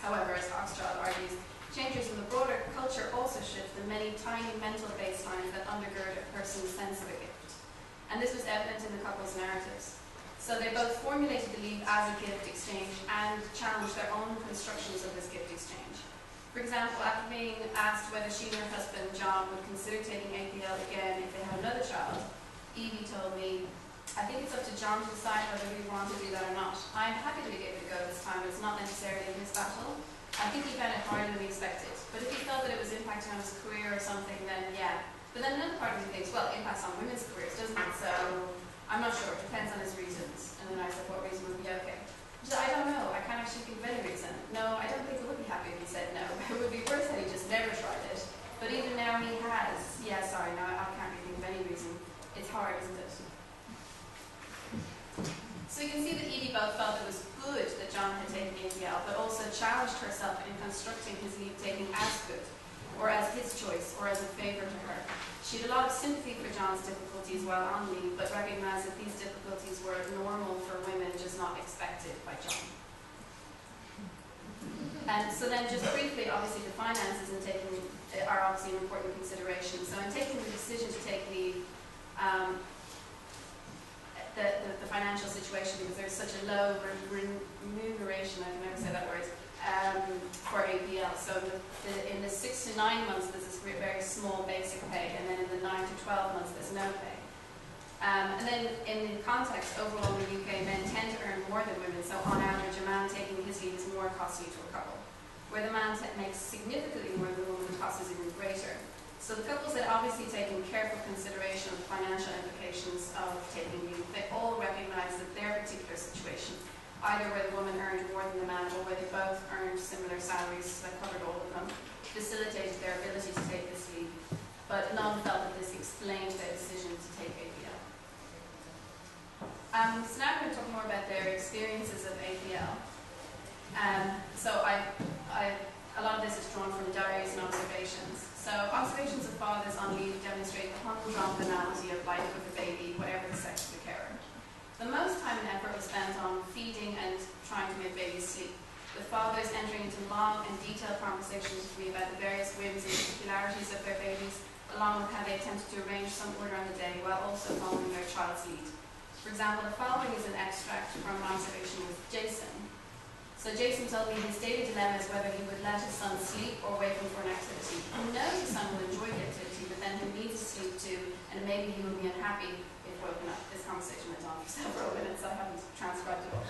However, as Hochschild argues, changes in the broader culture also shift the many tiny mental baselines that undergird a person's sense of a gift. And this was evident in the couple's narratives. So they both formulated the leave as a gift exchange and challenged their own constructions of this gift exchange. For example, after being asked whether she and her husband, John, would consider taking APL again if they had another child, Evie told me, I think it's up to John to decide whether we want to do that or not. I'm happy to give it a go this time, it's not necessarily his battle. I think he found it harder than we expected. But if he felt that it was impacting on his career or something, then yeah. But then another part of me thinks, well, it impacts on women's careers, doesn't it? So I'm not sure. It depends on his reasons. And then I said, what reason would be okay? She said, I don't know. I can't actually think of any reason. No, I don't think he would be happy if he said no. It would be worse had he just never tried it. But even now he has. Yeah, sorry, no, I can't really think of any reason. It's hard, isn't it? So you can see that Evie both felt it was good that John had taken APL, but also challenged herself in constructing his leave taking as good, or as his choice, or as a favour to her. She had a lot of sympathy for John's difficulties while on leave, but recognised that these difficulties were normal for women, just not expected by John. And so then just briefly, obviously the finances in taking are obviously an important consideration. So in taking the decision to take leave, the financial situation, because there's such a low remuneration In the 6 to 9 months, there's this very small basic pay, and then in the 9 to 12 months, there's no pay. And then in context, overall in the UK, men tend to earn more than women, so on average, a man taking his leave is more costly to a couple. Where the man makes significantly more than the woman, the cost is even greater. So the couples that obviously take in careful consideration of the financial implications of taking leave, they all recognise that their particular situation, either where the woman earned more than the man or where they both earned similar salaries that covered all of them, facilitated their ability to take this leave. But none felt that this explained their decision to take APL. So now I'm going to talk more about their experiences of APL. A lot of this is drawn from diaries and observations. So observations of fathers on leave demonstrate the humdrum banality of life with a baby, whatever the sex of the carer. The most time and effort was spent on feeding and trying to make babies sleep, with fathers entering into long and detailed conversations with me about the various whims and particularities of their babies, along with how they attempted to arrange some order on the day while also following their child's lead. For example, the following is an extract from an observation with Jason. So Jason told me his daily dilemma is whether he would let his son sleep or wake him for an activity. He knows his son will enjoy the activity, but then he needs to sleep too, and maybe he will be unhappy if woken up. This conversation went on for several minutes, I haven't transcribed it all.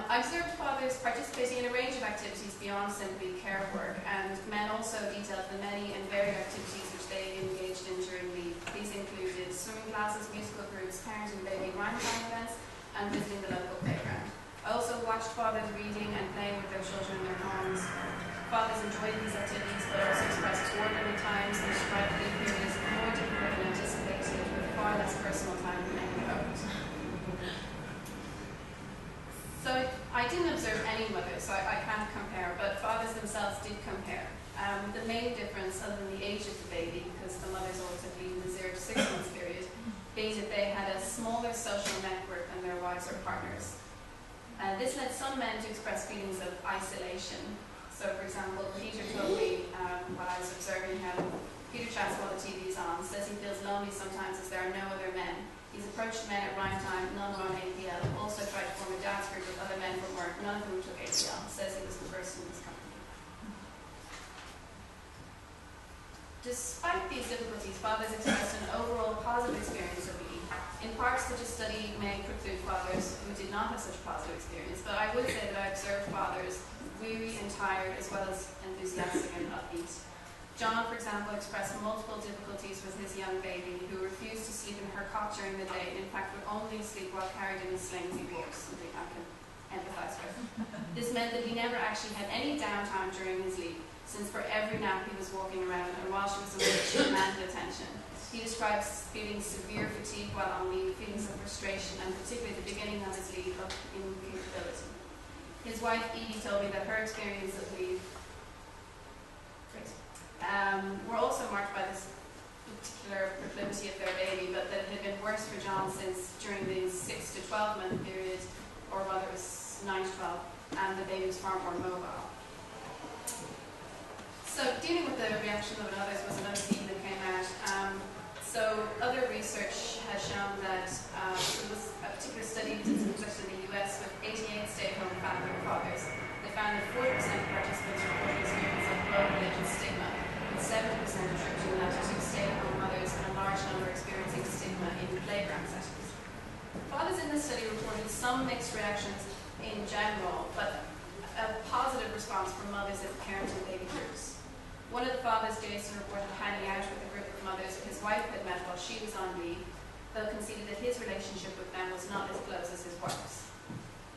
I observed fathers participating in a range of activities beyond simply care work, and men also detailed the many and varied activities which they engaged in during leave. These included swimming classes, musical groups, parent and baby rhyme time events, and visiting the local playground. I also watched fathers reading and playing with their children in their homes. Fathers enjoyed these activities, but also expressed orderly times and described leave periods more difficult than anticipated, with far less personal time than any hoped. So I didn't observe any mothers, so I can't compare, but fathers themselves did compare. The main difference, other than the age of the baby, because the mothers all took leave in the 0 to 6 months period, being that they had a smaller social network than their wives or partners. This led some men to express feelings of isolation. So, for example, Peter told me, while I was observing him, Peter chats while the TV is on, says he feels lonely sometimes as there are no other men. He's approached men at rhyme time, none were on APL, also tried to form a dance group with other men from work, none of whom took APL, says he was the first in his company. Despite these difficulties, fathers expressed an overall positive experience of leave. In part, such a study may preclude fathers who did not have such a positive experience, but I would say that I observed fathers weary and tired as well as enthusiastic and upbeat. John, for example, expressed multiple difficulties with his young baby, who refused to sleep in her cot during the day and in fact would only sleep while carried in a sling as he walks, something I can empathise with. This meant that he never actually had any downtime during his leave, since for every nap he was walking around, and while she was awake, she demanded attention. He describes feeling severe fatigue while on leave, feelings of frustration, and particularly the beginning of his leave of incapability. His wife Edie told me that her experience of leave were also marked by this particular proclivity of their baby, but that it had been worse for John since during the 6 to 12 month period, or rather it was 9 to 12, and the baby was far more mobile. So dealing with the reaction of others was another theme that came out. So other research has shown that there was a particular study that was conducted in the US with 88 stay-at-home family fathers. They found that 40% of participants reported experience of low religious stigma, with 70% attributing that to stay-at-home mothers and a large number experiencing stigma in playground settings. Fathers in this study reported some mixed reactions in general, but a positive response from mothers at parent and baby groups. One of the fathers, Jason, reported hanging out with a group of mothers his wife had met while she was on leave, though conceded that his relationship with them was not as close as his wife's.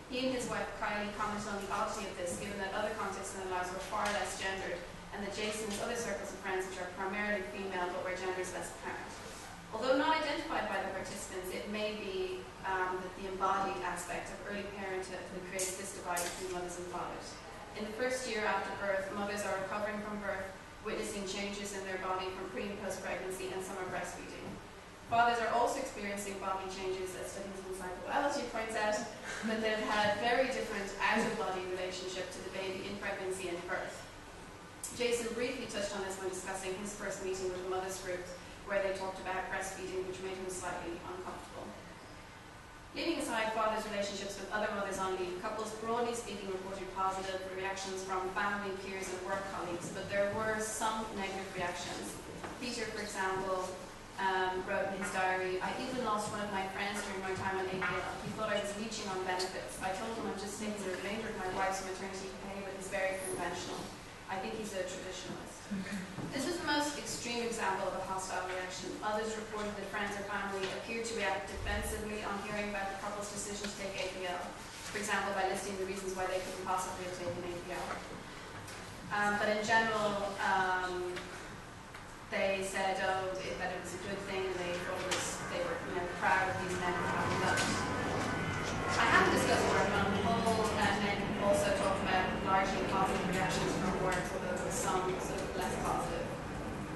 He and his wife, Kylie, commented on the oddity of this, given that other contexts in their lives were far less gendered, and that Jason has other circles of friends which are primarily female, but where gender is less apparent. Although not identified by the participants, it may be that the embodied aspect of early parenthood that creates this divide between mothers and fathers. In the first year after birth, mothers are recovering from birth, witnessing changes in their body from pre and post-pregnancy, and some are breastfeeding. Fathers are also experiencing bodily changes, as studies in psychobiology points out, but they've had very different out-of-body relationship to the baby in pregnancy and birth. Jason briefly touched on this when discussing his first meeting with the mothers group, where they talked about breastfeeding, which made him slightly uncomfortable. Leaving aside fathers' relationships with other mothers on leave, couples broadly speaking reported positive reactions from family, peers and work colleagues, but there were some negative reactions. Peter, for example, wrote in his diary, "I even lost one of my friends during my time on APL. He thought I was leeching on benefits. I told him I'm just taking the remainder of my wife's maternity pay, but he's very conventional. I think he's a traditionalist." This was the most extreme example of a hostile reaction. Others reported that friends or family appeared to react defensively on hearing about the couple's decision to take APL. For example, by listing the reasons why they couldn't possibly have taken APL. But in general, they said, that it was a good thing, and they thought they were proud of these men who having left. I haven't discussed work on the whole, and men also talked about largely positive reactions from work, although there was some sort of less positive.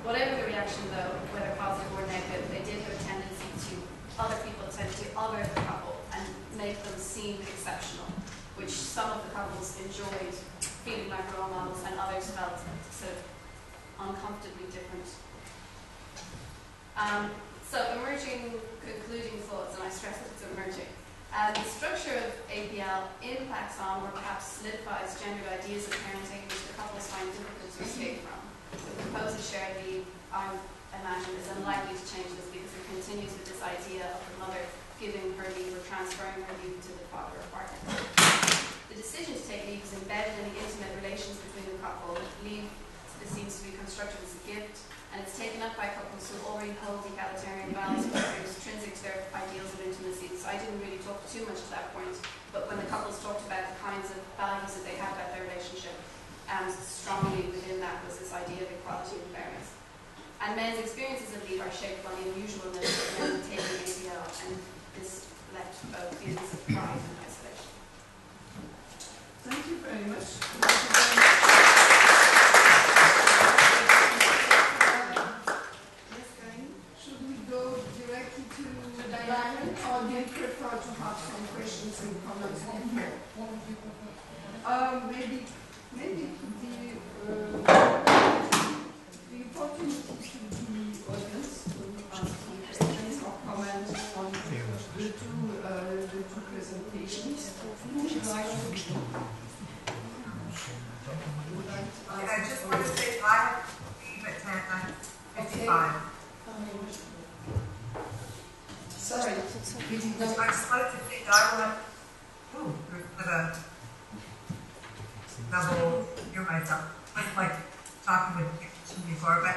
Whatever the reaction though, whether positive or negative, they did have a tendency other people tend to other the couple and make them seem exceptional, which some of the couples enjoyed feeling like role models and others felt sort of uncomfortably different. So emerging concluding thoughts, and I stress that it's emerging. The structure of APL impacts on or perhaps solidifies gendered ideas of parenting which the couples find difficult to escape from. The proposed shared leave, I imagine, is unlikely to change this because it continues with this idea of the mother giving her leave or transferring her leave to the father or partner. The decision to take leave is embedded in the intimate relations between the couple. Leave, this seems to be constructed as a gift, and it's taken up by couples who already hold egalitarian values which are intrinsic to their ideals of intimacy. So I didn't really talk too much to that point, but when the couples talked about the kinds of values that they had about their relationship, strongly within that was this idea of equality and fairness. And men's experiences of leave are shaped by the unusualness of men taking APL, and this left both feelings of pride and isolation. Thank you very much. Should we go directly to Diane, or do you prefer to have some questions and comments before? Maybe the opportunity to the audience to ask some questions or comments on the two presentations. Who would like to begin? I just want to say I leave at 10:55. Sorry. I just wanted to say that I will have a double hear myself. It's like talking with you before, but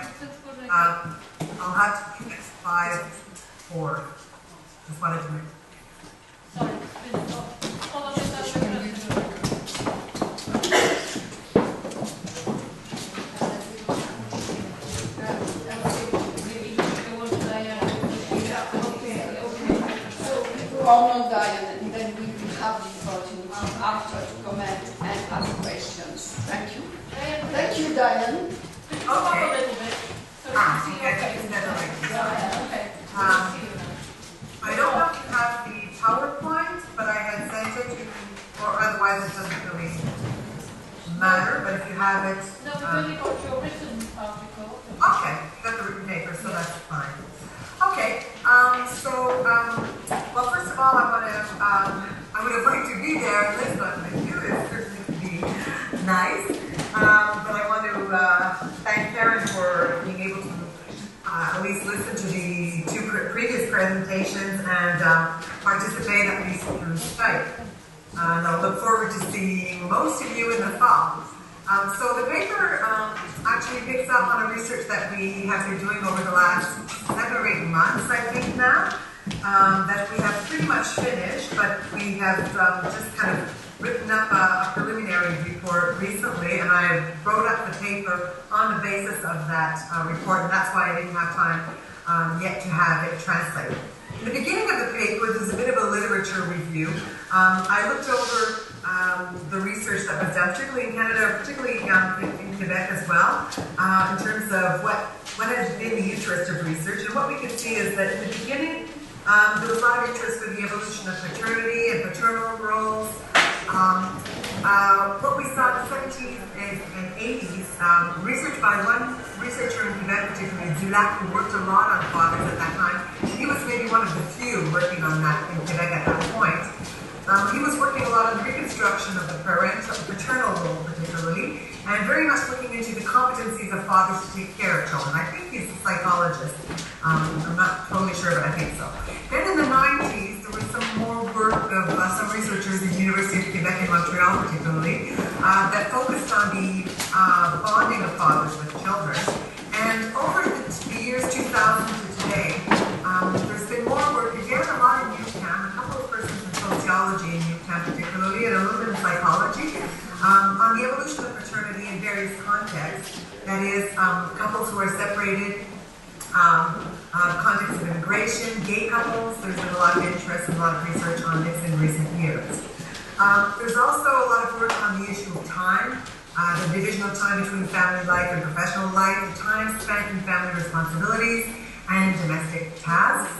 I'll have to fix 5-4. Just wanted to make. Sorry. On Diane, and then we will have the opportunity after to comment and ask questions. Thank you. Thank you, Diane. Okay. A little bit. So Okay. I don't know if you have the PowerPoint, but I had sent it to you, or otherwise it doesn't really matter, but if you have it. No, we've only got your written article. Okay, you got the written paper, so that's fine. Okay, well, first of all, I would have liked to be there in Lisbon with you. It certainly would be nice. But I want to thank Karen for being able to at least listen to the two previous presentations and participate at least through Skype. And I'll look forward to seeing most of you in the fall. So the paper actually picks up on a research that we have been doing over the last 7 or 8 months, I think now, that we have pretty much finished, but we have just kind of written up a preliminary report recently, and I wrote up the paper on the basis of that report, and that's why I didn't have time yet to have it translated. In the beginning of the paper, there's a bit of a literature review. I looked over the research that was done, particularly in Canada, particularly in Québec as well, in terms of what has been the interest of research. And what we can see is that in the beginning, there was a lot of interest in the evolution of paternity and paternal roles. what we saw in the 70s and 80s, research by one researcher in Quebec, particularly Dulac, who worked a lot on fathers at that time. He was maybe one of the few working on that in Quebec at that point. He was working a lot on the reconstruction of the paternal role particularly, and very much looking into the competencies of fathers to take care of children. I think he's a psychologist. I'm not totally sure, but I think so. Then in the 90s, there was some more work of some researchers in the University of Quebec in Montreal particularly, that focused on the bonding of fathers with children. And over the years 2000 to today, there's been more work, again a lot in UQAM, a couple of persons in sociology in UQAM particularly, and a little bit in psychology, on the evolution of paternity in various contexts. That is, couples who are separated, context of immigration, gay couples. There's been a lot of interest and a lot of research on this in recent years. There's also a lot of work on the issue of time, the division of time between family life and professional life, the time spent in family responsibilities and domestic tasks.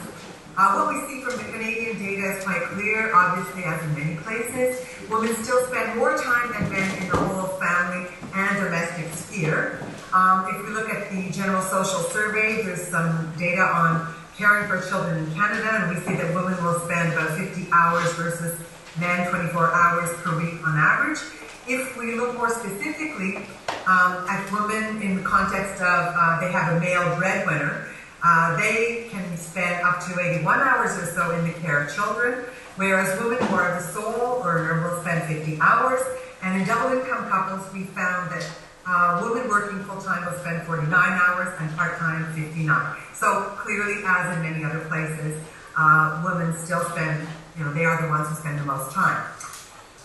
What we see from the Canadian data is quite clear, obviously, as in many places. Women still spend more time than men in the whole family and domestic sphere. If we look at the General Social Survey, there's some data on caring for children in Canada, and we see that women will spend about 50 hours versus men 24 hours per week on average. If we look more specifically at women in the context of they have a male breadwinner, they can spend up to 81 hours or so in the care of children, whereas women who are the sole earner will spend 50 hours. And in double-income couples, we found that women working full-time will spend 49 hours and part-time 59. So clearly, as in many other places, women still spend, they are the ones who spend the most time.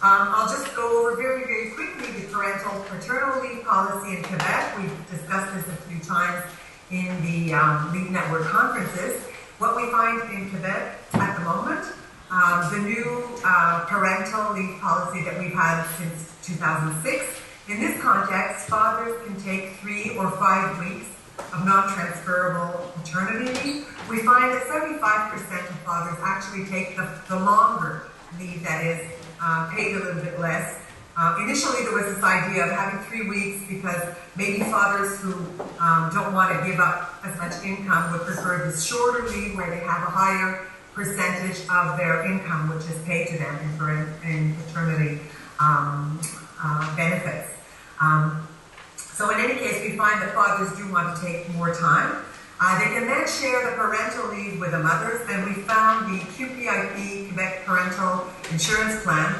I'll just go over very, very quickly the parental paternal leave policy in Quebec. We've discussed this a few times in the Leave Network conferences. What we find in Quebec at the moment, the new parental leave policy that we've had since 2006. In this context, fathers can take 3 or 5 weeks of non-transferable paternity leave. We find that 75% of fathers actually take the longer leave, that is, paid a little bit less. Initially, there was this idea of having 3 weeks because maybe fathers who don't want to give up as much income would prefer this shorter leave where they have a higher percentage of their income which is paid to them in paternity benefits. So in any case, we find that fathers do want to take more time. They can then share the parental leave with the mothers, and we found the QPIP, Quebec Parental Insurance Plan,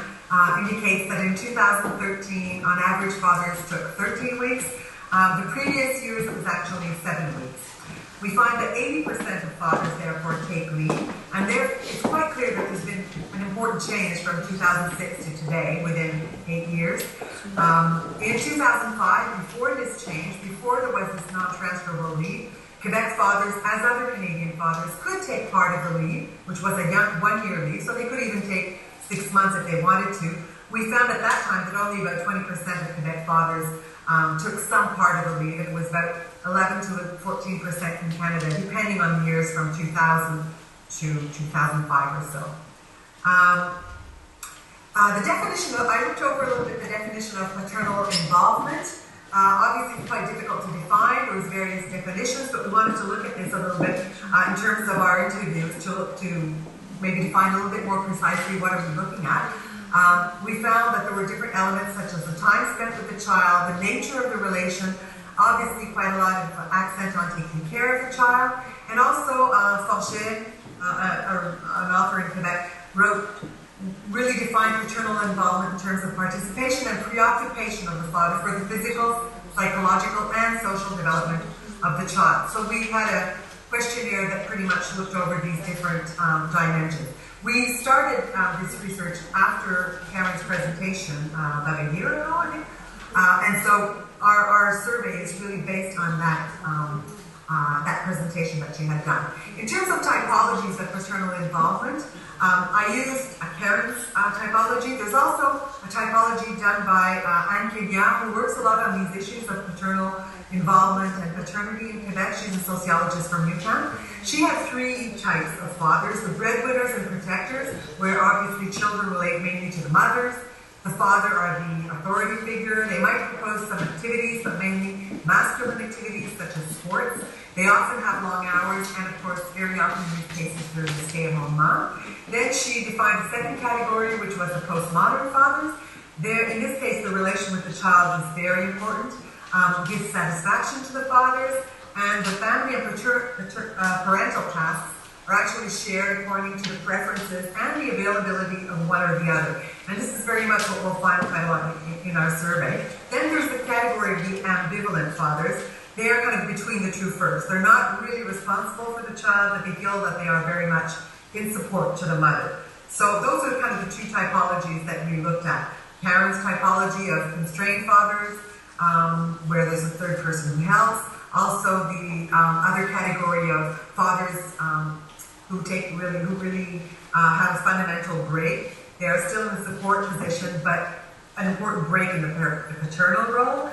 indicates that in 2013, on average, fathers took 13 weeks. The previous years, it was actually 7 weeks. We find that 80% of fathers, therefore, take leave, and it's quite clear that there's been an important change from 2006 to today, within 8 years. In 2005, before this change, before there was this non-transferable leave, Quebec fathers, as other Canadian fathers, could take part of the leave, which was a 1-year leave, so they could even take 6 months if they wanted to. We found at that time that only about 20% of Quebec fathers took some part of the leave. It was about 11 to 14% in Canada, depending on the years from 2000 to 2005 or so. The definition of, I looked over a little bit the definition of paternal involvement. Obviously, it's quite difficult to define. There's various definitions, but we wanted to look at this a little bit in terms of our interviews to maybe define a little bit more precisely what are we looking at. We found that there were different elements such as the time spent with the child, the nature of the relation, obviously quite a lot of accent on taking care of the child, and also Forget, an author in Quebec, really defined paternal involvement in terms of participation and preoccupation of the father for the physical, psychological, and social development of the child. So we had a questionnaire that pretty much looked over these different dimensions. We started this research after Karen's presentation about a year ago, I think. And so our survey is really based on that that presentation that she had done. In terms of typologies of paternal involvement, I used Karen's typology. There's also a typology done by Anne Kedia, who works a lot on these issues of paternal involvement and paternity in Quebec. She's a sociologist from UQAM. She had 3 types of fathers: the breadwinners and protectors, where obviously children relate mainly to the mothers; the father or the authority figure. They might propose some activities, but mainly masculine activities such as sports. They often have long hours, and of course, very often in these cases, there's a stay-at-home mom. Then she defined a second category, which was the postmodern fathers. There, in this case, the relation with the child is very important. Gives satisfaction to the fathers, and the family and parental tasks are actually shared according to the preferences and the availability of one or the other. And this is very much what we'll find quite a lot in our survey. Then there's the category of the ambivalent fathers. They are kind of between the two first. They're not really responsible for the child, but they feel that they are very much in support to the mother. So those are kind of the two typologies that we looked at. Karen's typology of constrained fathers, where there's a third person who helps. Also the other category of fathers who really have a fundamental break. They are still in a support position, but an important break in the paternal role.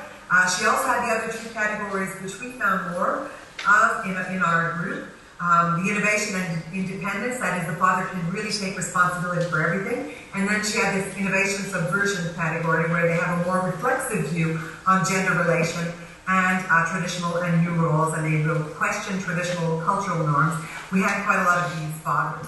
She also had the other two categories, which we found more of in our group. The innovation and independence, that is, the father can really take responsibility for everything. And then she had this innovation subversion category, where they have a more reflexive view on gender relation and traditional and new roles, and they will question traditional cultural norms. We had quite a lot of these fathers.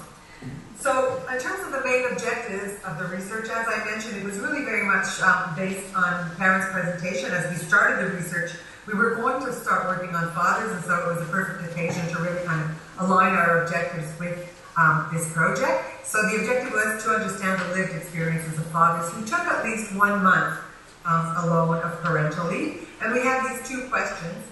So in terms of the main objectives of the research, as I mentioned, it was really very much based on Karen's presentation. As we started the research, we were going to start working on fathers, and so it was a perfect occasion to really kind of align our objectives with this project. So the objective was to understand the lived experiences of fathers who took at least 1 month alone of parental leave. And we have these two questions.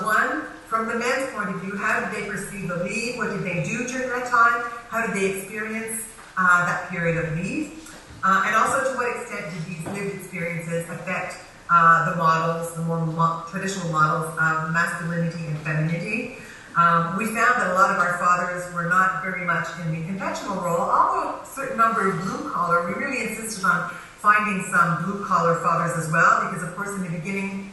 One, from the men's point of view, how did they perceive the leave? What did they do during that time? How did they experience that period of leave? And also, to what extent did these lived experiences affect the models, the more traditional models of masculinity and femininity? We found that a lot of our fathers were not very much in the conventional role, although a certain number of blue-collar. We really insisted on finding some blue-collar fathers as well, because of course in the beginning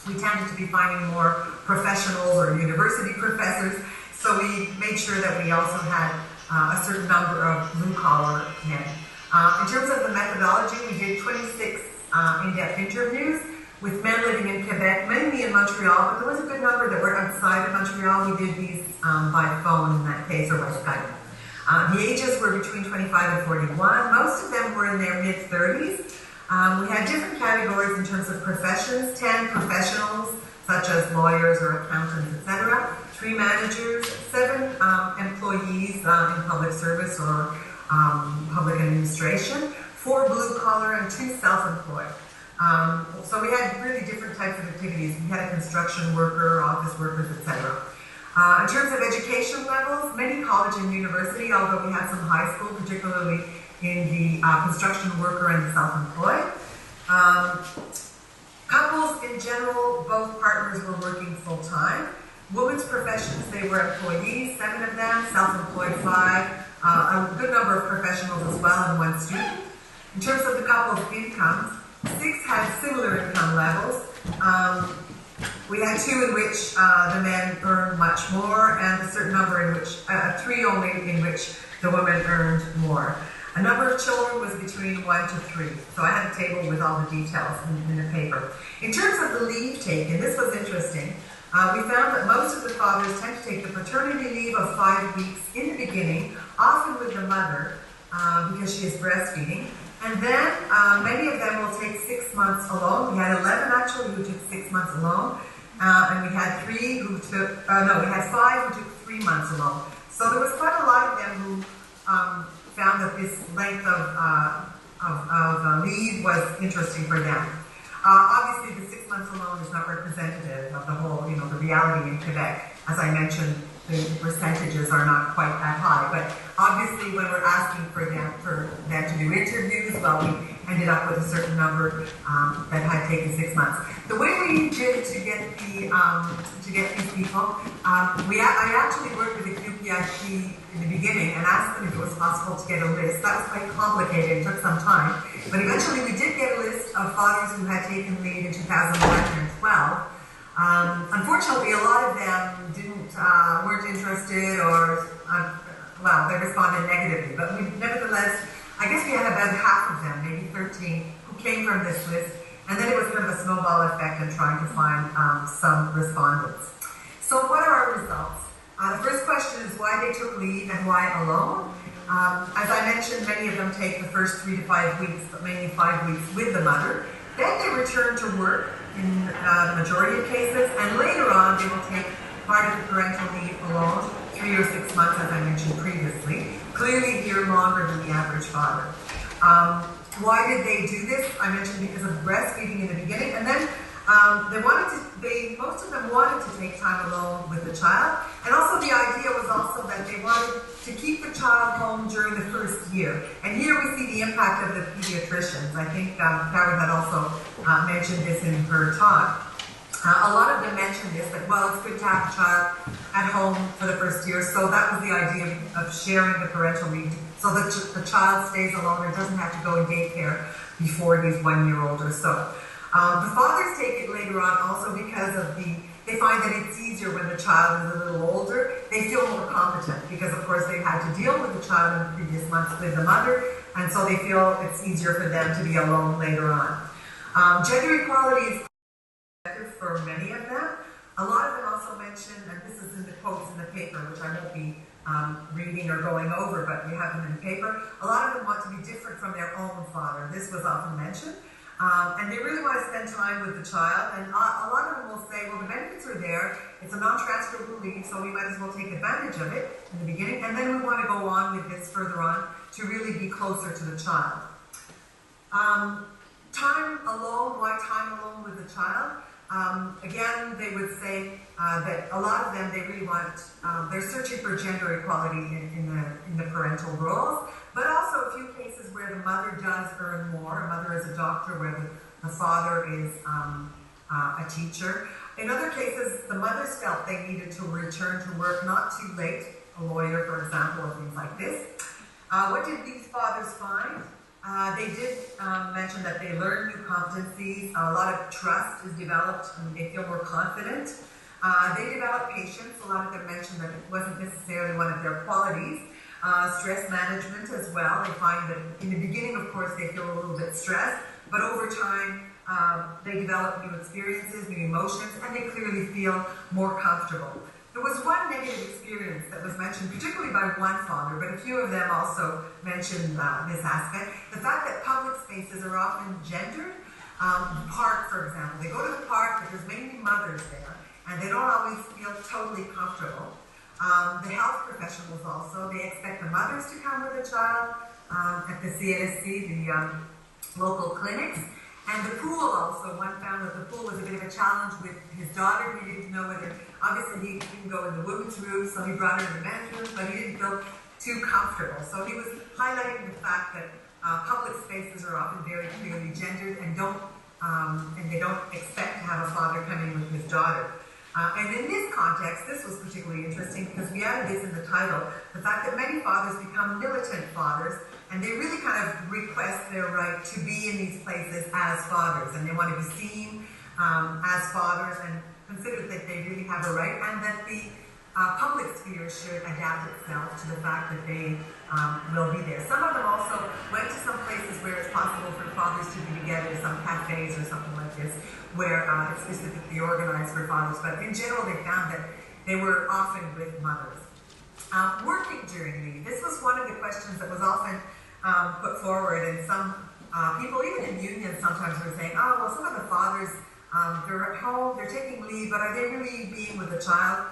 we tended to be finding more professionals or university professors, so we made sure that we also had a certain number of blue-collar men. In terms of the methodology, we did 26 in-depth interviews with men living in Quebec, mainly in Montreal, but there was a good number that were outside of Montreal. We did these by phone in that case, or by Skype. The ages were between 25 and 41. Most of them were in their mid-30s. We had different categories in terms of professions: 10 professionals, such as lawyers or accountants, etc., 3 managers, 7 employees in public service or public administration, 4 blue-collar, and 2 self-employed. So we had really different types of activities. We had a construction worker, office workers, etc. In terms of education levels, many college and university, although we had some high school, particularly in the construction worker and the self-employed. Couples in general, both partners were working full-time. Women's professions, they were employees, 7 of them, self-employed 5, a good number of professionals as well, and 1 student. In terms of the couple's incomes, 6 had similar income levels. We had 2 in which the men earned much more, and a certain number in which, 3 only in which the women earned more. A number of children was between 1 to 3. So I had a table with all the details in the paper. In terms of the leave taken, this was interesting. We found that most of the fathers tend to take the paternity leave of 5 weeks in the beginning, often with the mother, because she is breastfeeding. And then many of them will take 6 months alone. We had 11 actually who took 6 months alone. And we had 3 who took, we had 5 who took 3 months alone. So there was quite a lot of them who found that this length of leave was interesting for them. Obviously, the 6 months alone is not representative of the whole, the reality in Quebec. As I mentioned, the percentages are not quite that high, but obviously when we're asking for them to do interviews, well, we ended up with a certain number that had taken 6 months. The way we did to get these people, I actually worked with the QPIP in the beginning and asked them if it was possible to get a list. That was quite complicated, it took some time, but eventually we did get a list of fathers who had taken leave in 2011 and 12. Unfortunately, a lot of them weren't interested, or they responded negatively. But nevertheless, I guess we had about half of them, maybe 13, who came from this list, and then it was kind of a snowball effect in trying to find some respondents. So what are our results? The first question is why they took leave and why alone. As I mentioned, many of them take the first 3 to 5 weeks, but mainly 5 weeks with the mother. Then they return to work in the majority of cases, and later on they will take part of the parental leave alone, 3 or 6 months, as I mentioned previously. Clearly here longer than the average father. Why did they do this? I mentioned because of breastfeeding in the beginning, and then most of them wanted to take time alone with the child, and also the idea was also that they wanted to keep the child home during the first year. And here we see the impact of the pediatricians. I think Katherine had also mentioned this in her talk. A lot of them mentioned this, that, well, it's good to have the child at home for the first year, so that was the idea of sharing the parental leave, so that the child stays alone and doesn't have to go in daycare before he's 1 year old or so. The fathers take it later on also because of they find that it's easier when the child is a little older. They feel more competent because, of course, they've had to deal with the child in the previous months with the mother, and so they feel it's easier for them to be alone later on. Gender equality is for many of them. A lot of them also mention, and this is in the quotes in the paper, which I won't be reading or going over, but we have them in the paper. A lot of them want to be different from their own father. This was often mentioned. And they really want to spend time with the child, and a lot of them will say, well, the benefits are there, it's a non-transferable leave, so we might as well take advantage of it in the beginning, and then we want to go on with this further on to really be closer to the child. Time alone, why time alone with the child? Again, they would say that a lot of them, they really want, they're searching for gender equality in the parental roles, but also a few cases where the mother does earn more. A mother is a doctor, where the father is a teacher. In other cases, the mothers felt they needed to return to work not too late, a lawyer, for example, or things like this. What did these fathers find? They did mention that they learn new competencies, a lot of trust is developed, and they feel more confident. They develop patience. A lot of them mentioned that it wasn't necessarily one of their qualities. Stress management as well. They find that in the beginning, of course, they feel a little bit stressed, but over time, they develop new experiences, new emotions, and they clearly feel more comfortable. There was one negative experience that was mentioned, particularly by one father, but a few of them also mentioned this aspect. The fact that public spaces are often gendered. The park, for example. They go to the park, but there's mainly mothers there, and they don't always feel totally comfortable. The health professionals also, they expect the mothers to come with the child at the CLSC, the local clinics. And the pool also, one found that the pool was a bit of a challenge with his daughter. He didn't know whether, obviously he didn't go in the women's room, so he brought her in the men's room, but he didn't feel too comfortable. So he was highlighting the fact that public spaces are often very clearly gendered and they don't expect to have a father coming with his daughter. And in this context, this was particularly interesting because we added this in the title, the fact that many fathers become militant fathers, and they really kind of request their right to be in these places as fathers, and they want to be seen as fathers and consider that they really have a right, and that the public sphere should adapt itself to the fact that they will be there. Some of them also went to some places where it's possible for fathers to be together, some cafes or something like this, where it's specifically organized for fathers, but in general they found that they were often with mothers. Working during leave. This was one of the questions that was often put forward, and some people, even in unions, sometimes were saying, oh, well, some of the fathers, they're at home, they're taking leave, but are they really being with the child?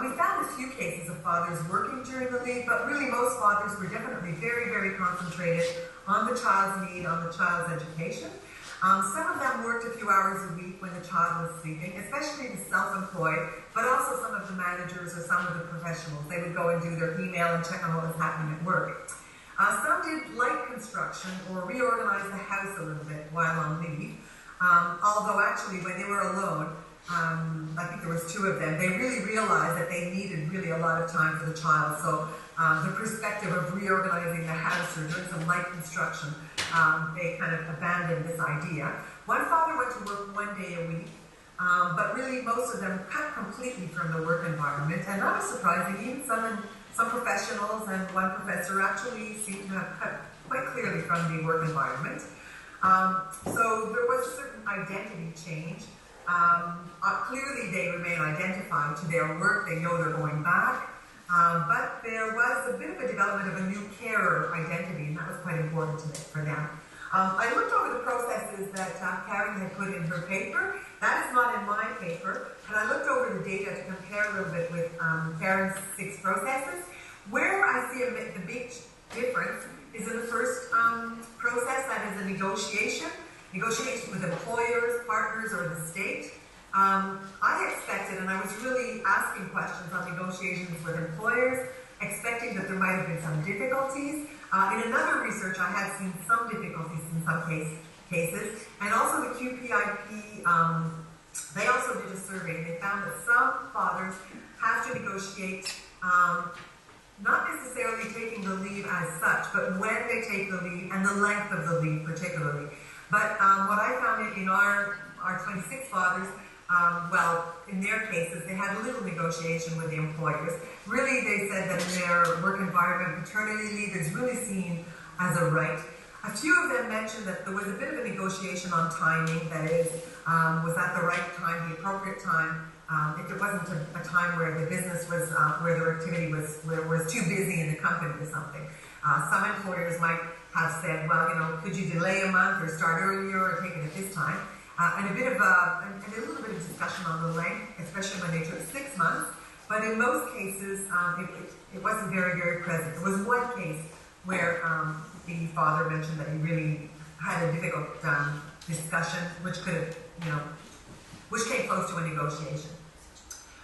We found a few cases of fathers working during the leave, but really most fathers were definitely very, very concentrated on the child's need, on the child's education. Some of them worked a few hours a week when the child was sleeping, especially the self-employed, but also some of the managers or some of the professionals. They would go and do their email and check on what was happening at work. Some did light construction or reorganize the house a little bit while on leave, although actually when they were alone, I think there was 2 of them, they really realized that they needed really a lot of time for the child. So the perspective of reorganizing the house or doing some light construction, they kind of abandoned this idea. One father went to work 1 day a week, but really most of them cut completely from the work environment, and not as surprising, even some professionals and one professor actually seemed to have cut quite clearly from the work environment. So there was a certain identity change. Clearly they remain identified to their work, they know they're going back, but there was a bit of a development of a new carer identity, and that was quite important for them. I looked over the processes that Katherine had put in her paper. That is not in my paper, but I looked over the data to compare a little bit with Katherine's 6 processes. Where I see the big difference is in the first process, that is a negotiation with employers, partners, or the state. I expected, and I was really asking questions on negotiations with employers, expecting that there might have been some difficulties. In another research, I had seen some difficulties in some cases, and also the QPIP, they also did a survey, and they found that some fathers have to negotiate, not necessarily taking the leave as such, but when they take the leave and the length of the leave particularly. But what I found in our 26 fathers, well, in their cases, they had a little negotiation with the employers. Really, they said that in their work environment, paternity leave is really seen as a right. A few of them mentioned that there was a bit of a negotiation on timing, that is, was that the right time, the appropriate time, if it wasn't a time where the business was, where their activity was too busy in the company or something. Some employers might have said, well, you know, could you delay a month or start earlier or take it at this time? And a little bit of discussion on the length, especially when they took 6 months. But in most cases, it wasn't very, very present. There was one case where the father mentioned that he really had a difficult discussion, which could have, you know, which came close to a negotiation.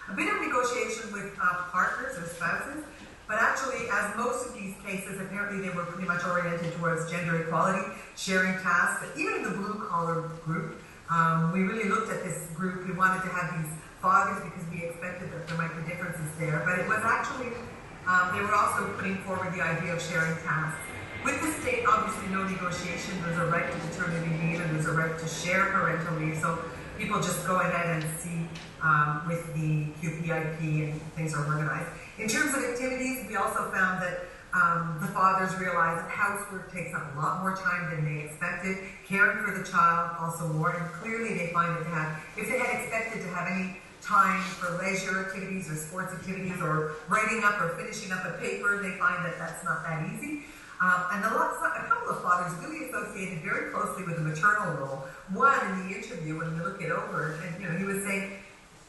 A bit of negotiation with partners or spouses, but actually, as most of these cases, apparently they were pretty much oriented towards gender equality, sharing tasks. But even in the blue-collar group, we really looked at this group. We wanted to have these fathers because we expected that there might be differences there. But it was actually, they were also putting forward the idea of sharing tasks. With the state, obviously no negotiation. There's a right to paternity leave and there's a right to share parental leave. So people just go ahead and see with the QPIP and things are organized. In terms of activities, we also found that the fathers realized that housework takes up a lot more time than they expected. Caring for the child also more, and clearly they find that if they had expected to have any time for leisure activities or sports activities or writing up or finishing up a paper, they find that that's not that easy. And a couple of fathers really associated very closely with the maternal role. One in the interview, when we look it over, and you know, he was saying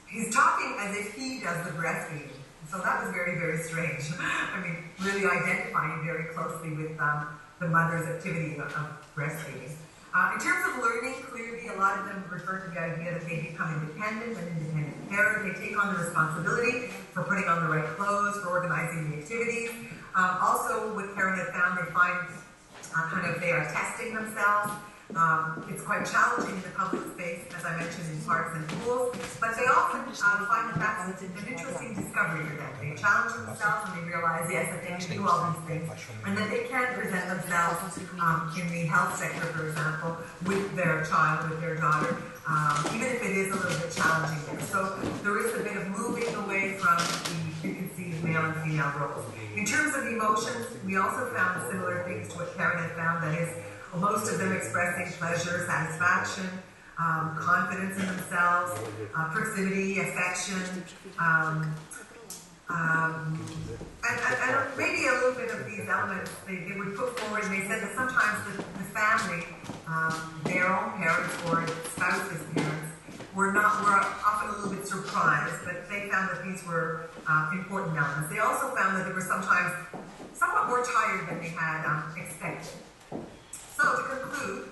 he's talking as if he does the breastfeeding. So that was very, very strange. I mean, really identifying very closely with the mother's activity of breastfeeding. In terms of learning, clearly a lot of them refer to the idea that they become independent and independent parent. They take on the responsibility for putting on the right clothes, for organizing the activities. Also, what Karen had found, they find they are testing themselves. It's quite challenging in the public space, as I mentioned, in parks and pools, but they often find that that's an interesting discovery for them. They challenge themselves and they realize, yes, that they can do all these things, and that they can present themselves in the health sector, for example, with their child, with their daughter, even if it is a little bit challenging there. So there is a bit of moving away from the preconceived male and female roles. In terms of emotions, we also found similar things to what Karen had found, that is, most of them expressing pleasure, satisfaction, confidence in themselves, proximity, affection, and maybe a little bit of these elements they would put forward, and they said that sometimes the family, their own parents or spouses' parents, were often a little bit surprised, but they found that these were important elements. They also found that they were sometimes somewhat more tired than they had expected. So to conclude,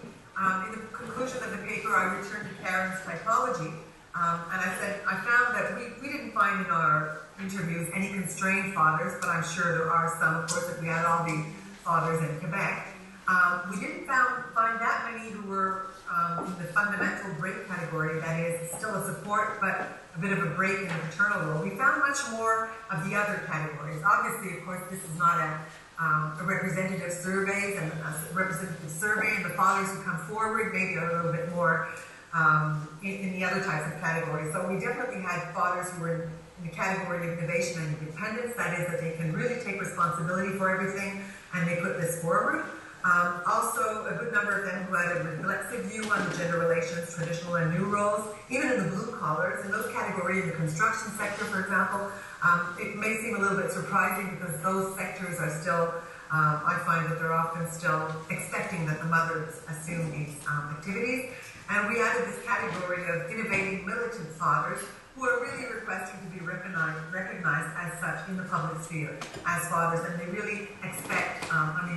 in the conclusion of the paper, I returned to Karen's typology, and I said, I found that we didn't find in our interviews any constrained fathers, but I'm sure there are some, of course, if we had all the fathers in Quebec. We didn't find that many who were in the fundamental break category, that is, still a support, but a bit of a break in the paternal role. We found much more of the other categories. Obviously, of course, this is not a representative survey, and the fathers who come forward maybe a little bit more in the other types of categories. So we definitely had fathers who were in the category of innovation and independence, that is, that they can really take responsibility for everything, and they put this forward. Also, a good number of them who had a reflexive view on the gender relations, traditional and new roles, even in the blue collars. In those categories, the construction sector, for example, it may seem a little bit surprising because those sectors are still, I find that they're often still expecting that the mothers assume these activities. And we added this category of innovating militant fathers who are really requesting to be recognized as such in the public sphere as fathers, and they really expect,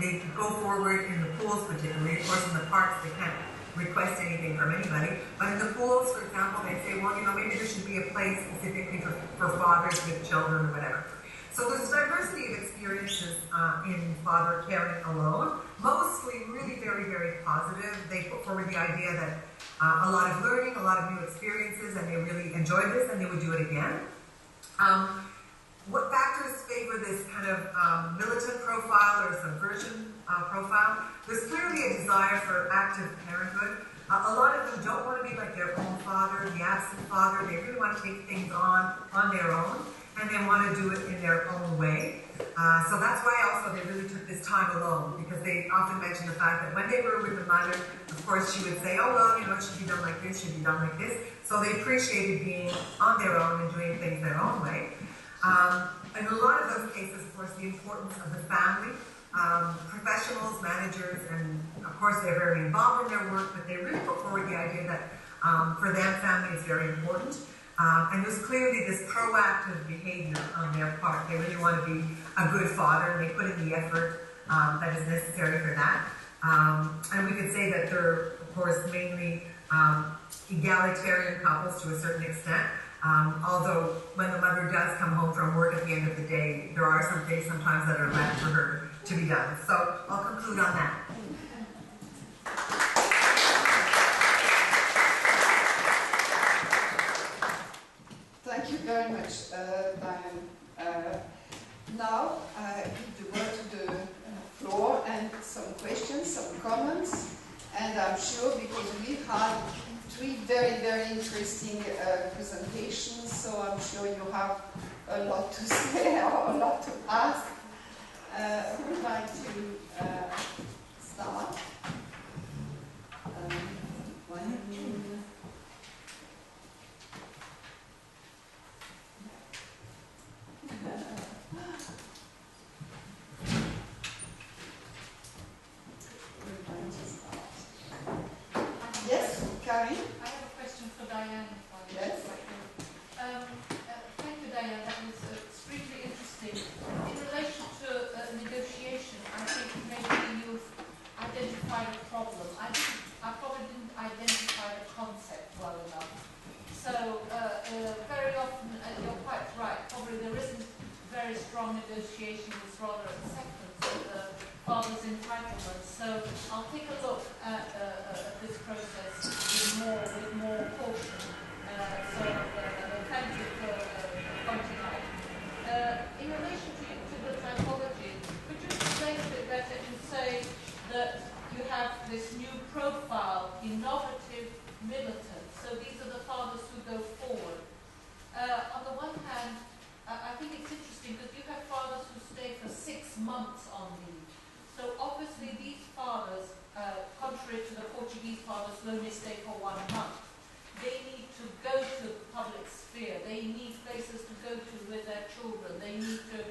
they go forward in the pools particularly. Of course, in the parks they can't request anything from anybody, but in the pools, for example, they say, well, maybe there should be a place specifically for fathers with children or whatever. So there's a diversity of experiences in father caring alone, mostly really very, very positive. They put forward the idea that a lot of learning, a lot of new experiences, and they really enjoyed this and they would do it again. What factors favor this kind of militant profile or subversion profile? There's clearly a desire for active parenthood. A lot of them don't want to be like their own father, the absent father. They really want to take things on their own, and they want to do it in their own way. So that's why also they really took this time alone, because they often mention the fact that when they were with the mother, of course she would say, oh well, it should be done like this, should be done like this. So they appreciated being on their own and doing things their own way. In a lot of those cases, of course, the importance of the family, professionals, managers, and of course they're very involved in their work, but they really put forward the idea that for them family is very important. And there's clearly this proactive behavior on their part. They really want to be a good father, and they put in the effort that is necessary for that. And we could say that they're, of course, mainly egalitarian couples to a certain extent. Although when the mother does come home from work at the end of the day, there are some things sometimes that are left for her to be done. So I'll conclude on that. Thank you very much, Diane. Now I give the word to the floor and some questions, some comments, and I'm sure because we had three very, very interesting presentations, so I'm sure you have a lot to say or a lot to ask. Who would like to start? Yes, Katherine? I have a question for Diane. Yes. Thank you, Diane. That was extremely interesting. In relation to negotiation, I think maybe you've identified a problem. I probably didn't identify the concept well enough. So very often, you're quite right, probably there isn't very strong negotiation, it's rather acceptance of the father's entitlements. So I'll take a look at this process with more caution. Thank you for pointing out. In relation to the typology, could you explain a bit better and say that you have this new profile, innovative, militant? So these are the fathers who go forward. On the one hand, I think it's interesting because you have fathers who stay for 6 months on leave. So obviously these fathers, contrary to the Portuguese fathers who only stay for 1 month, they need to go to the public sphere. They need places to go to with their children. They need to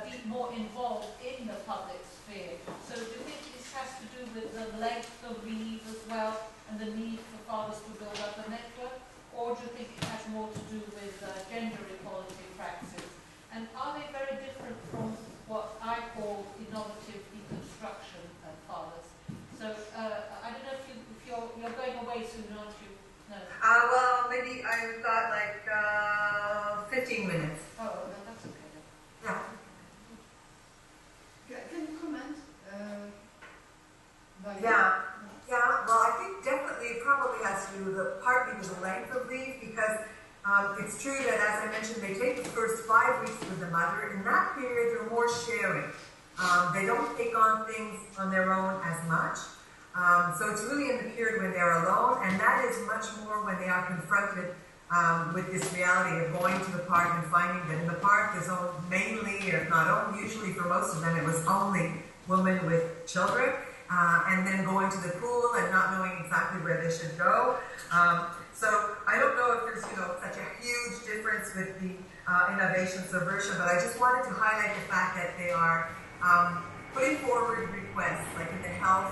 be more involved in the public sphere. So do you think this has to do with the length of leave as well and the need for fathers to build up a network? Or do you think it has more to do with gender equality practices? And are they very different from what I call innovative deconstruction fathers? So I don't know if you're going away soon, aren't you? No. Well, maybe I've got like 15 minutes. Oh, no, that's okay then. Yeah. Can you comment? Yeah, well, I think definitely it probably has to do with partly with the length of leave, because it's true that, as I mentioned, they take the first 5 weeks with the mother. In that period, they're more sharing. They don't take on things on their own as much. So it's really in the period when they're alone, and that is much more when they are confronted with this reality of going to the park and finding that in the park there's mainly, if not only, usually for most of them, it was only women with children. and then going to the pool and not knowing exactly where they should go. So I don't know if there's, such a huge difference with the innovation subversion, but I just wanted to highlight the fact that they are putting forward requests, like in the health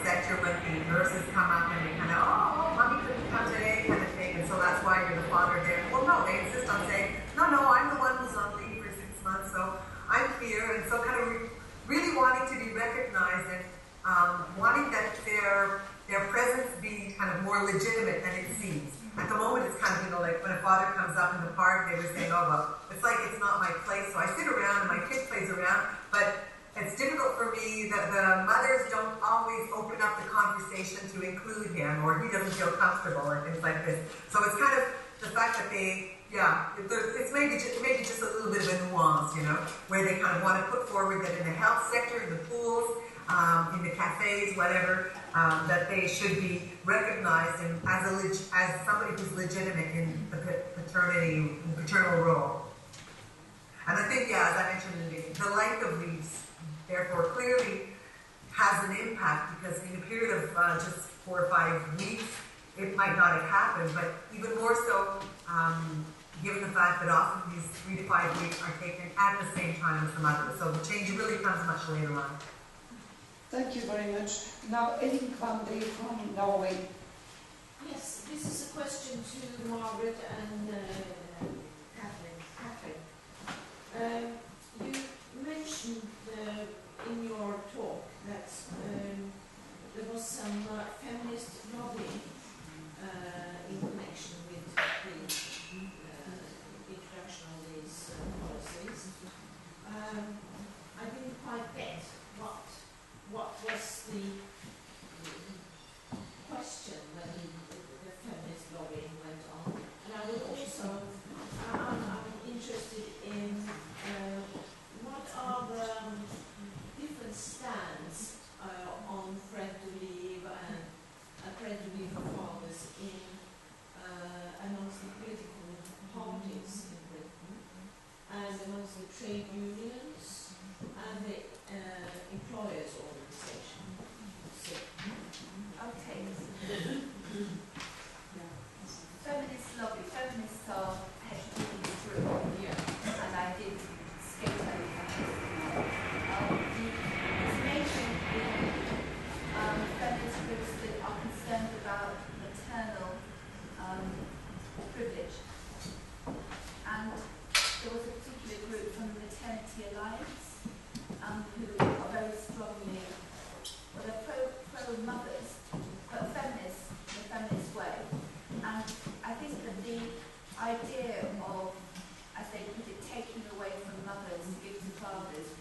sector, when the nurses come up and they kind of, oh, mommy couldn't come today, kind of thing, and so that's why you're the father there. Well, no, they insist on saying, no, I'm the one who's on leave for 6 months, so I'm here, and so kind of really wanting to be recognized and wanting that their presence be kind of more legitimate than it seems. At the moment, it's kind of, like when a father comes up in the park, they were saying, oh, well, it's like it's not my place, so I sit around and my kid plays around, but it's difficult for me that the mothers don't always open up the conversation to include him, or he doesn't feel comfortable, or things like this. So it's kind of the fact that it's maybe just a little bit of a nuance, where they kind of want to put forward that in the health sector, in the pools, in the cafes, whatever, that they should be recognized as somebody who's legitimate in the paternal role. And I think, as I mentioned, the length of leaves, therefore, clearly has an impact, because in a period of just 4 or 5 weeks, it might not have happened, but even more so, given the fact that often these 3 to 5 weeks are taken at the same time as the mother. So the change really comes much later on. Thank you very much. Now, Ellen Kwamde from Norway. Yes, this is a question to Margaret and Katherine. You mentioned in your talk that there was some feminist lobbying in connection with the introduction of these policies. I didn't quite get what was the question when the feminist lobbying went on. And I would also, I'm interested in what are the different stands on parental leave and parental leave for fathers amongst the political parties in Britain, and amongst the trade unions and the employers' organisation. So, Okay. Feminist lobby. Feminists are a heterogeneous group. yeah. And I did skip over that. The information in feminist groups that are concerned about maternal privilege. And there was a particular group from the Maternity Alliance who are very strongly, well, they're pro-mothers, but feminists in a feminist way. And I think that the idea of, as they put it, taking away from mothers to give to fathers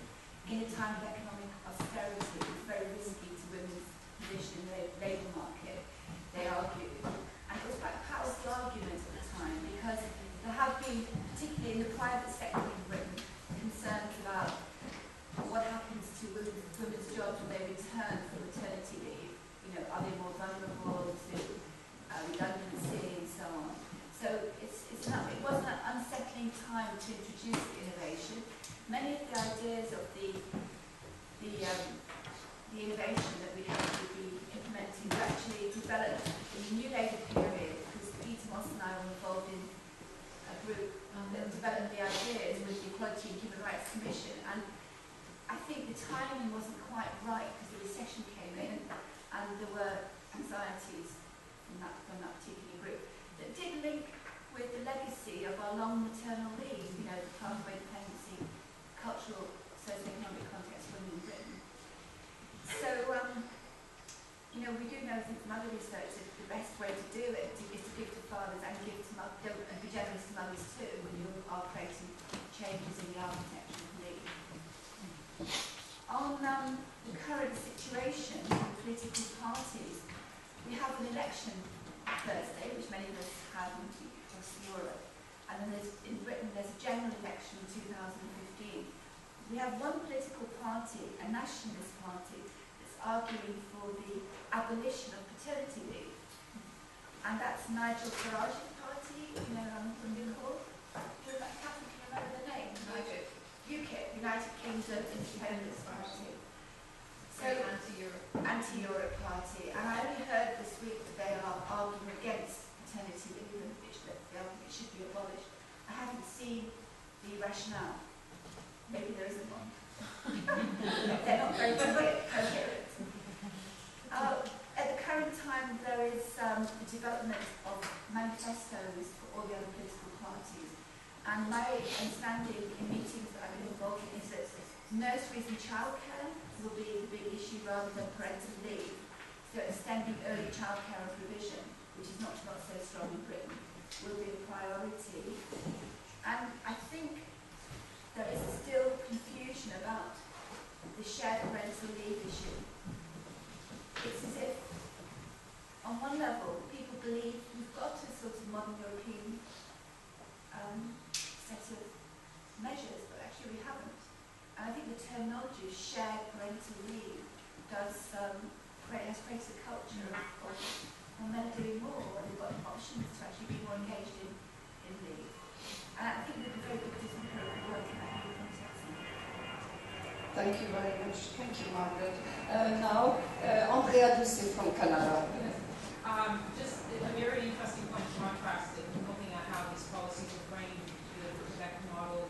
in a time of economic austerity is very risky to women's position in the labour market, they argue. And it was quite a powerful argument at the time, because there have been, particularly in the private sector in Britain, concerns about what happens to women's jobs when they return from maternity leave. Are they more vulnerable to redundancy and so on? So it wasn't an unsettling time to introduce the innovation. Many of the ideas of the innovation that we have to be implementing were actually developed in the New Labour period, because Peter Moss and I were involved in a group that developed the ideas with the Equality and Human Rights Commission. And I think the timing wasn't quite right, because the recession came in and there were anxieties from that particular group that did link with the legacy of our long maternal leave, the pathway dependency, cultural, socio-economic context of women in Britain. So, we do know from other research that the best way to do it is to give to fathers and give to mothers, and be generous to mothers too, when you are creating changes in the architecture of leave. On the current situation in political parties, we have an election Thursday, which many of us have across Europe, and then in Britain there's a general election in 2015. We have one political party, a nationalist party, that's arguing for the abolition of paternity leave, and that's Nigel Farage's party, from Liverpool. Katherine, can you remember the name? UKIP, United Kingdom Independence Party. Very anti-Europe. Anti-Europe party, and I only heard this week that they are arguing against maternity leave and that the argument should be abolished. I haven't seen the rationale. Maybe there isn't one. They're not very coherent. At the current time, there is the development of manifestos for all the other political parties, and my understanding in meetings that I've been involved in is that nurseries and childcare will be the big issue rather than parental leave. So extending early childcare and provision, which is not so strong in Britain, will be a priority. And I think there is still confusion about the shared parental leave issue. It's as if, on one level, people believe we've got a sort of modern European set of measures, but actually we haven't. And I think the terminology of shared parental leave has created a culture of men are doing more, or they've got options to actually be more engaged in leave. And I think there's a very big difference in work in that new context. Thank you very much. Thank you, Margaret. Now, Andrea Ducey from Canada. Just a very interesting point of contrast in looking at how these policies are framed, the Québec model,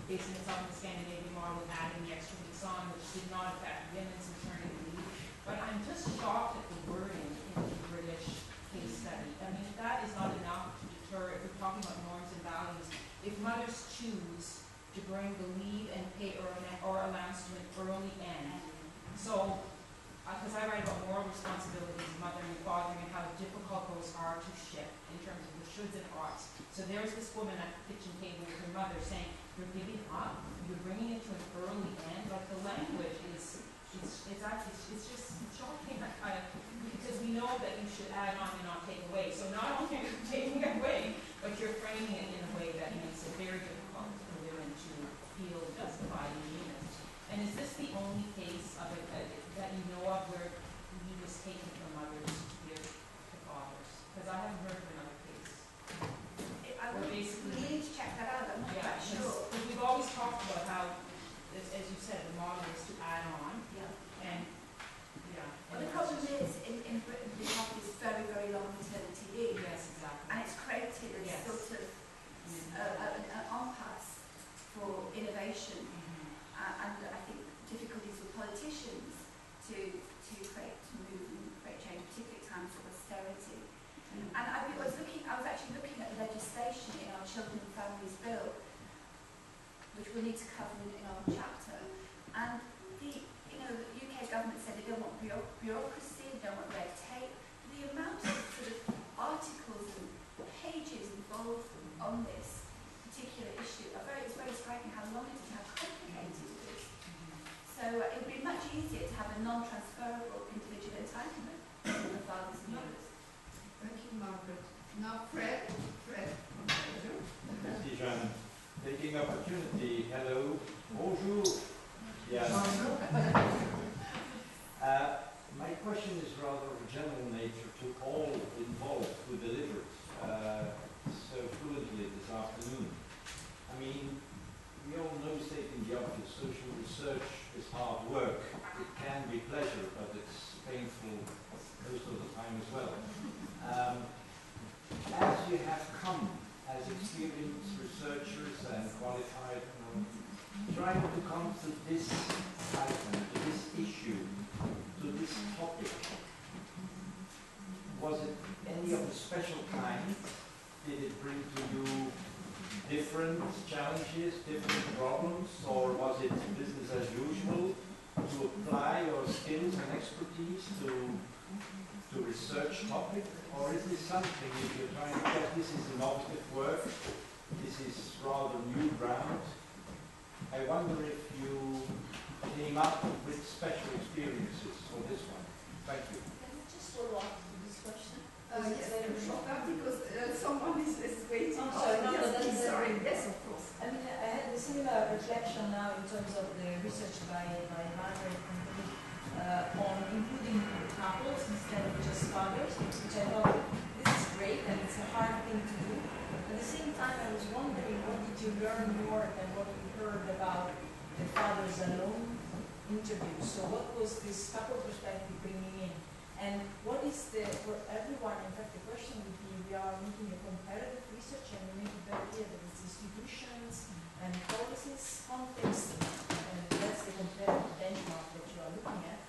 based in itself on the Scandinavian model, adding the extra weeks on, which did not affect women's maternity leave. But I'm just shocked at the wording in the British case study. I mean, that is not enough to deter, if we're talking about norms and values, if mothers choose to bring the leave and pay or allowance to an early end. So, because I write about moral responsibilities, mothering and fathering, and how difficult those are to shift in terms of the shoulds and oughts. So there's this woman at the kitchen table with her mother saying, you're giving up, you're bringing it to an early end. Like the language is actually, it's just shocking, because we know that you should add on and not take away. So not only are you taking away, but you're framing it in a way that makes it very difficult for women to feel justified in doing it. And is this the only case of it that you know of where leave was taken from mothers to give to fathers? Because I haven't heard of another case. I would need to check that out. I'm not quite sure. Because we've always talked about how, as you said, the model is to add on. Yeah. And Well, the problem is in Britain we have this very, very long maternity leave. Yes, exactly. And it's created a sort of an impasse for innovation. And I think difficulties for politicians to move and create change, particularly at times of austerity. And I was actually looking at the legislation in our Children and Families Bill, which we'll need to cover in our chapter. And the UK government said they don't want bureaucracy, they don't want red tape. The amount of sort of articles and pages involved on this particular issue it's very striking how long it is, how complicated it is. So it would be much easier to have a non-transferable individual entitlement for the fathers and mothers. Thank you, Margaret. Now, Fred from Pedro. Merci, Jeanne. Taking opportunity, hello, bonjour. Yes. My question is rather of a general nature to all involved who delivered so fluently this afternoon. I mean, we all know, stating the obvious, social research is hard work. It can be pleasure, but it's painful most of the time as well. As you have come as experienced researchers and qualified, trying to come to this item, to this issue, to this topic, was it any of a special kind? Did it bring to you different challenges, different problems, or was it business as usual to apply your skills and expertise to research topic? Or is this something, if you're trying to get this is innovative work, this is rather new ground? I wonder if you came up with special experiences for this one. Thank you. Can you just follow up to this question? Yes, because someone is waiting. Oh, sorry, no, yes, sorry. that's Yes, of course. I mean, I had the similar reflection now in terms of the research by Margaret and me on including couples instead of just fathers, which I thought this is great and it's a hard thing to do. At the same time, I was wondering, what did you learn more than what we heard about the fathers alone interviews. So what was this couple perspective bringing in? And what is the, for everyone, in fact the question would be, we are making a comparative research and we make it very clear that it's institutions and policies context, and that's the comparative benchmark that you are looking at.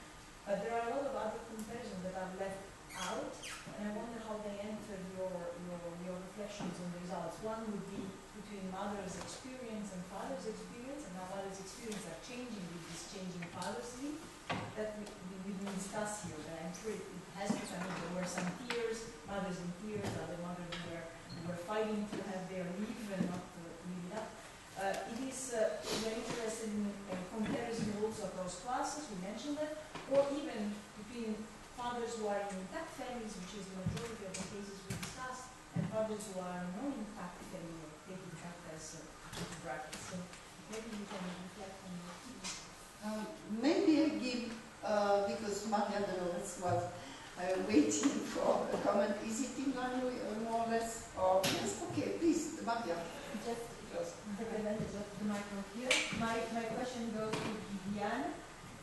But there are a lot of other comparisons that are left out, and I wonder how they enter your reflections on the results. One would be between mother's experience and father's experience, and how mother's experience are changing with this changing father's leave. That we didn't discuss here, but I'm sure it has to. I mean, there were some tears, mothers in tears, other mothers who were fighting to have their leave and not to leave it up. We're interested in comparison also across classes, we mentioned that, or even between fathers who are in intact families, which is the majority of the cases we discussed, and fathers who are non-intact family, or take intact as brackets. So maybe you can reflect on that. Maybe I give, because Margaret was waiting for a comment. Is it in line with, more or less? Or yes, okay, please, Margaret. Just take advantage of the microphone here. My question goes to Diane,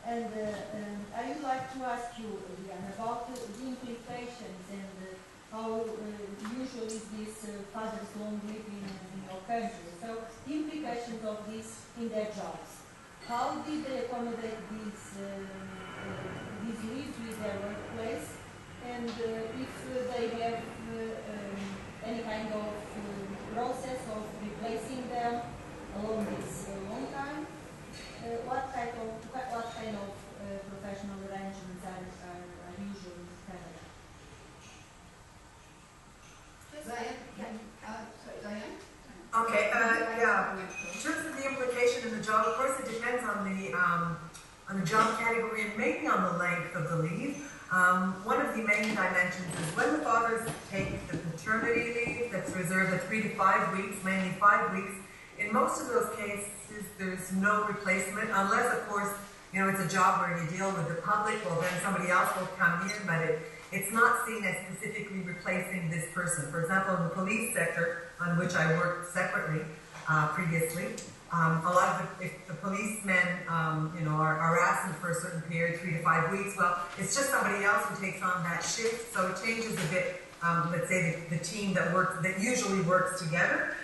and I would like to ask you, Diane, about the implications and how usual is this father's long leave in your country. So the implications of this in their jobs. How did they accommodate these leaves with their workplace, and if they have any kind of process of replacing them along this long time, what kind of professional arrangements are usually carried out? Diane? Okay, yeah. In terms of the implication in the job, of course, it depends on the job category and maybe on the length of the leave. One of the main dimensions is when the fathers take the paternity leave that's reserved at 3 to 5 weeks, mainly 5 weeks. In most of those cases, there's no replacement, unless, of course, it's a job where you deal with the public. Well, then somebody else will come in, but it's not seen as specifically replacing this person. For example, in the police sector, on which I worked separately previously, a lot of if the policemen, are absent for a certain period, 3 to 5 weeks, well, it's just somebody else who takes on that shift, so it changes a bit. Let's say the team that usually works together.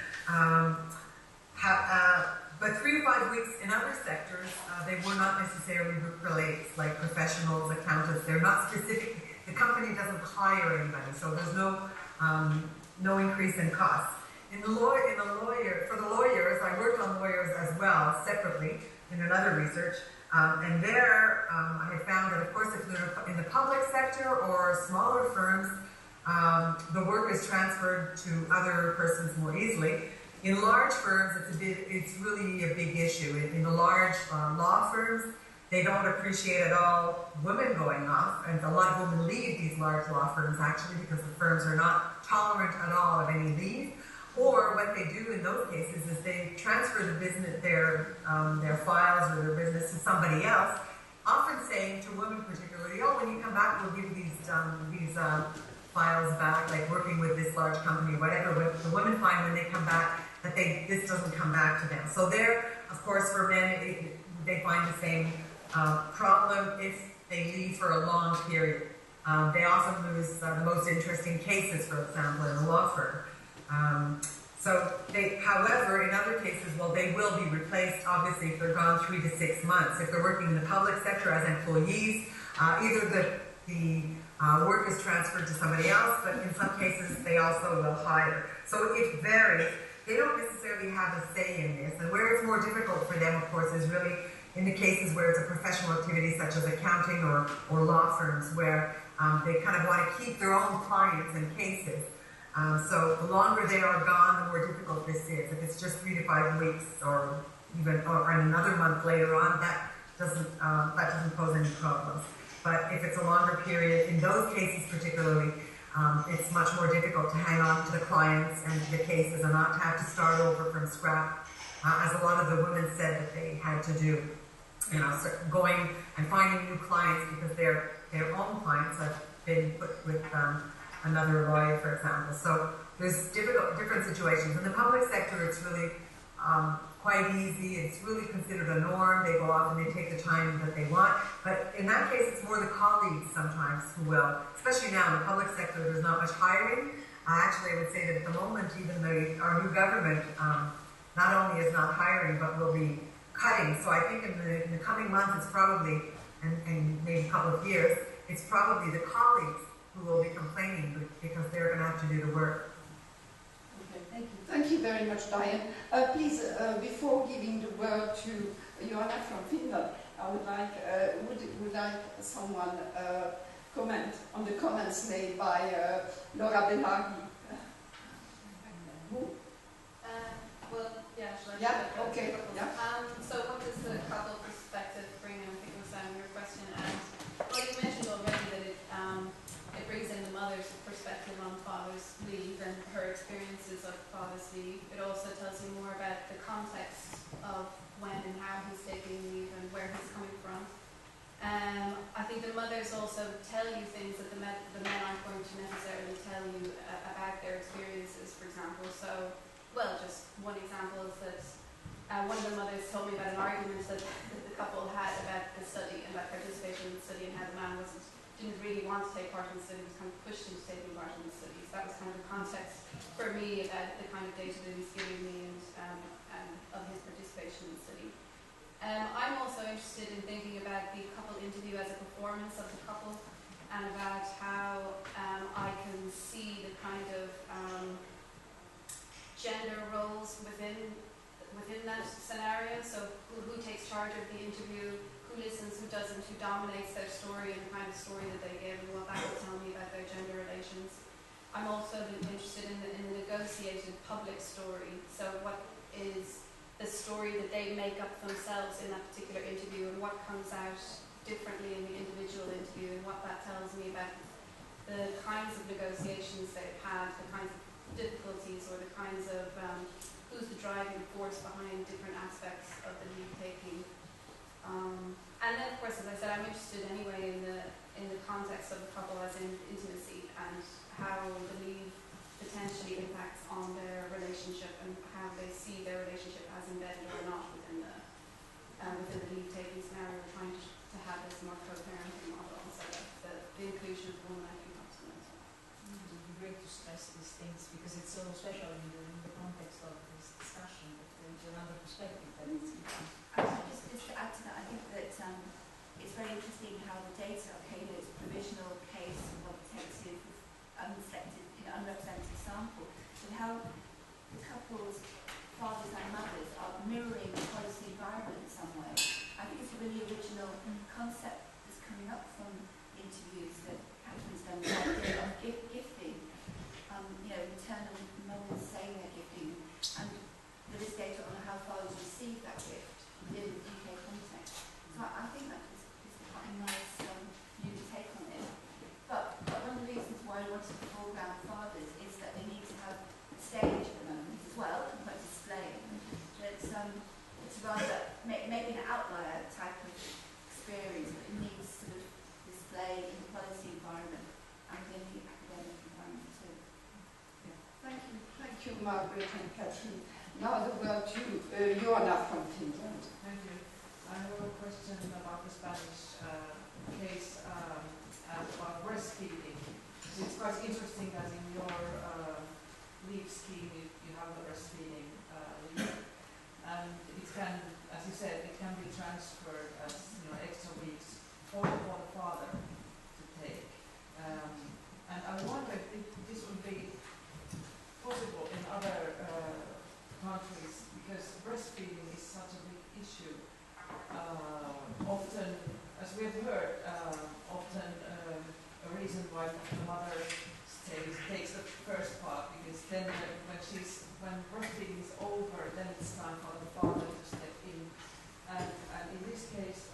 But 3 to 5 weeks in other sectors, they were not necessarily replaced, like professionals, accountants. They're not specific. The company doesn't hire anybody, so there's no increase in costs. For the lawyers, I worked on lawyers as well, separately, in another research. And there, I have found that, of course, if they're in the public sector or smaller firms, the work is transferred to other persons more easily. In large firms, it's really a big issue. In the large law firms, they don't appreciate at all women going off, and a lot of women leave these large law firms actually because the firms are not tolerant at all of any leave. Or what they do in those cases is they transfer the business, their files or their business to somebody else, often saying to women particularly, "Oh, when you come back, we'll give you these files back," like working with this large company, whatever. But the women find when they come back that this doesn't come back to them. So there, of course, for men, they find the same problem if they leave for a long period. They often lose the most interesting cases, for example, in a law firm. However, in other cases, well, they will be replaced, obviously, if they're gone 3 to 6 months. If they're working in the public sector as employees, either the work is transferred to somebody else, but in some cases, they also will hire. So it varies. They don't necessarily have a say in this. And where it's more difficult for them, of course, is really in the cases where it's a professional activity, such as accounting or law firms, where they kind of want to keep their own clients and cases. So the longer they are gone, the more difficult this is. If it's just 3 to 5 weeks, or another month later on, that doesn't pose any problems. But if it's a longer period, in those cases particularly, it's much more difficult to hang on to the clients and the cases and not to have to start over from scratch, as a lot of the women said that they had to do. So going and finding new clients because their own clients have been put with another lawyer, for example. So there's different situations. In the public sector, it's really quite easy. It's really considered a norm. They go off and they take the time that they want. But in that case, it's more the colleagues sometimes who will, especially now in the public sector, there's not much hiring. Actually, I would say that at the moment, even our new government not only is not hiring, but will be cutting. So I think in the coming months, it's probably, and maybe a couple of years, it's probably the colleagues who will be complaining because they're going to have to do the work. Okay, thank you. Thank you very much, Diane. Please, before giving the word to Joanna from Finland, I would like, would like someone comment on the comments made by Laura Benaghi. Who? Well, yeah, shall I Yeah, okay, yeah. So what does the couple perspective bring? I think was your question. And well, you mentioned already that it brings in the mother's perspective on father's leave and her experiences of father's leave. It also tells you more about the context of when and how he's taking leave and where he's coming from. I think the mothers also tell you things that the men aren't going to necessarily tell you about their experiences, for example. So, well, just one example is that one of the mothers told me about an argument that the couple had about the study and about participation in the study and how the man didn't really want to take part in the study, was kind of pushed into taking part in the study. So that was kind of the context for me about the kind of data that he's giving me and of his participation in the study. I'm also interested in thinking about the couple interview as a performance of the couple and about how I can see the kind of gender roles within that scenario. So who takes charge of the interview, who listens, who doesn't, who dominates their story and the kind of story that they give and what that will tell me about their gender relations. I'm also interested in the negotiated public story. So what is the story that they make up themselves in that particular interview and what comes out differently in the individual interview and what that tells me about the kinds of negotiations they've had, the kinds of difficulties or the kinds of who's the driving force behind different aspects of the leave taking. And then of course, as I said, I'm interested anyway in the context of the couple as in intimacy and how the leave potentially impacts on their relationship and how they see their relationship as embedded or not within the leave-taking scenario. We're trying to have this more co-parenting model, so that the inclusion of the woman, I think, helps them as well. It would be great to stress these things because it's so special in the context of this discussion. But there's another perspective that it's Just to add to that, I think that it's very interesting how the data, okay, it's provisional case, quantitative, unrepresented sample, and how the couples, fathers and mothers, are mirroring the policy environment in some way. I think it's a really original concept that's coming up from interviews that Catherine's done, the idea of gifting, maternal mothers saying they're gifting, and there is data on how fathers receive that gift within the UK context. So I think that is quite a nice new take on it. But one of the reasons why I wanted to foreground fathers is that they need to have a stage at the moment as well, and quite displaying. It's rather maybe an outlier type of experience, but it needs sort of display in the policy environment and in the academic environment too. Thank you, Margaret and Katherine. Now the word to Joanna from Finland. Thank you. I have a question about the Spanish case about breastfeeding. So it's quite interesting that in your leave scheme you have the breastfeeding leave, and it can, as you said, it can be transferred as extra weeks for the father to take. And I wonder if this would be possible in other countries, because breastfeeding is such a big issue. Often, as we have heard, often a reason why the mother takes the first part, because then when breastfeeding is over, then it's time for the father to step in. And in this case,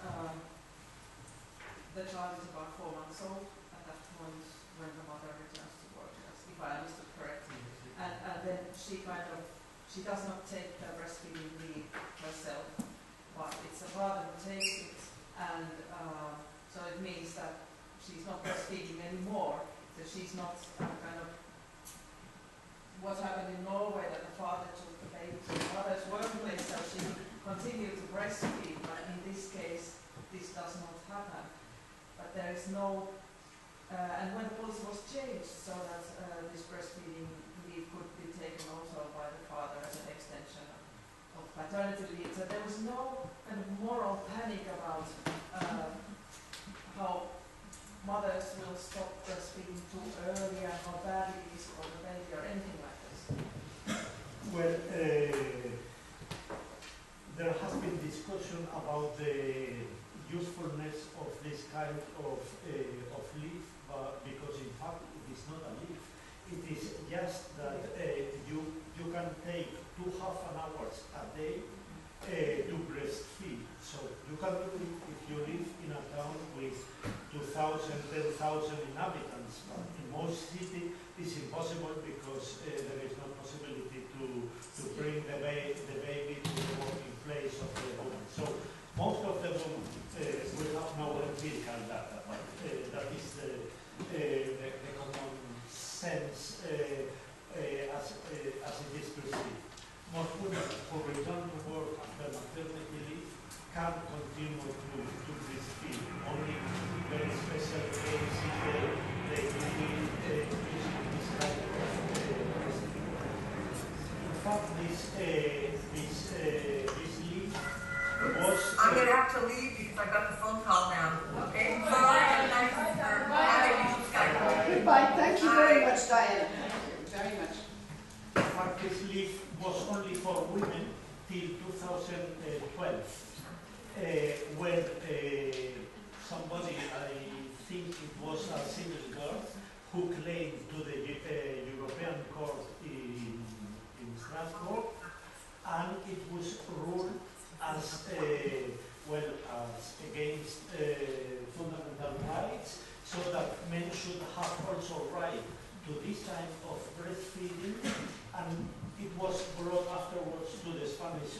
the child is about 4 months old at that point when the mother returns to work, if I understood correctly. And then she does not take the breastfeeding leave herself, but it's a father who takes it, and so it means that she's not breastfeeding anymore, so she's not kind of what happened in Norway, that the father took the baby to the mother's working kind of moral panic about how mothers will stop breastfeeding too early and how bad it is for the baby or anything like this? Well, there has been discussion about the usefulness of this kind of leave, because in fact it is not a leave. It is just that you can take 2 half-an-hours a day to breastfeed. So you can do it if you live in a town with 2,000, 10,000 inhabitants. But in most cities it's impossible because there is no possibility to bring the baby to the working place of the woman. So most of the women will have no empirical data, but that is the common sense as it is perceived. Most women who return to work after maternity leave can continue to breastfeed. Only very special cases they will be using this kind of breastfeeding. In fact, this leave was... I'm going to have to leave because I've got the phone call now. Okay? Bye. Nice for having me on Skype. Goodbye. Thank you very much, Diane. Thank you very much. But this leave was only for women till 2012, when somebody, I think it was a single girl, who claimed to the European Court in Strasbourg, and it was ruled as as against fundamental rights, so that men should have also right to this kind of breastfeeding, and it was brought afterwards to the Spanish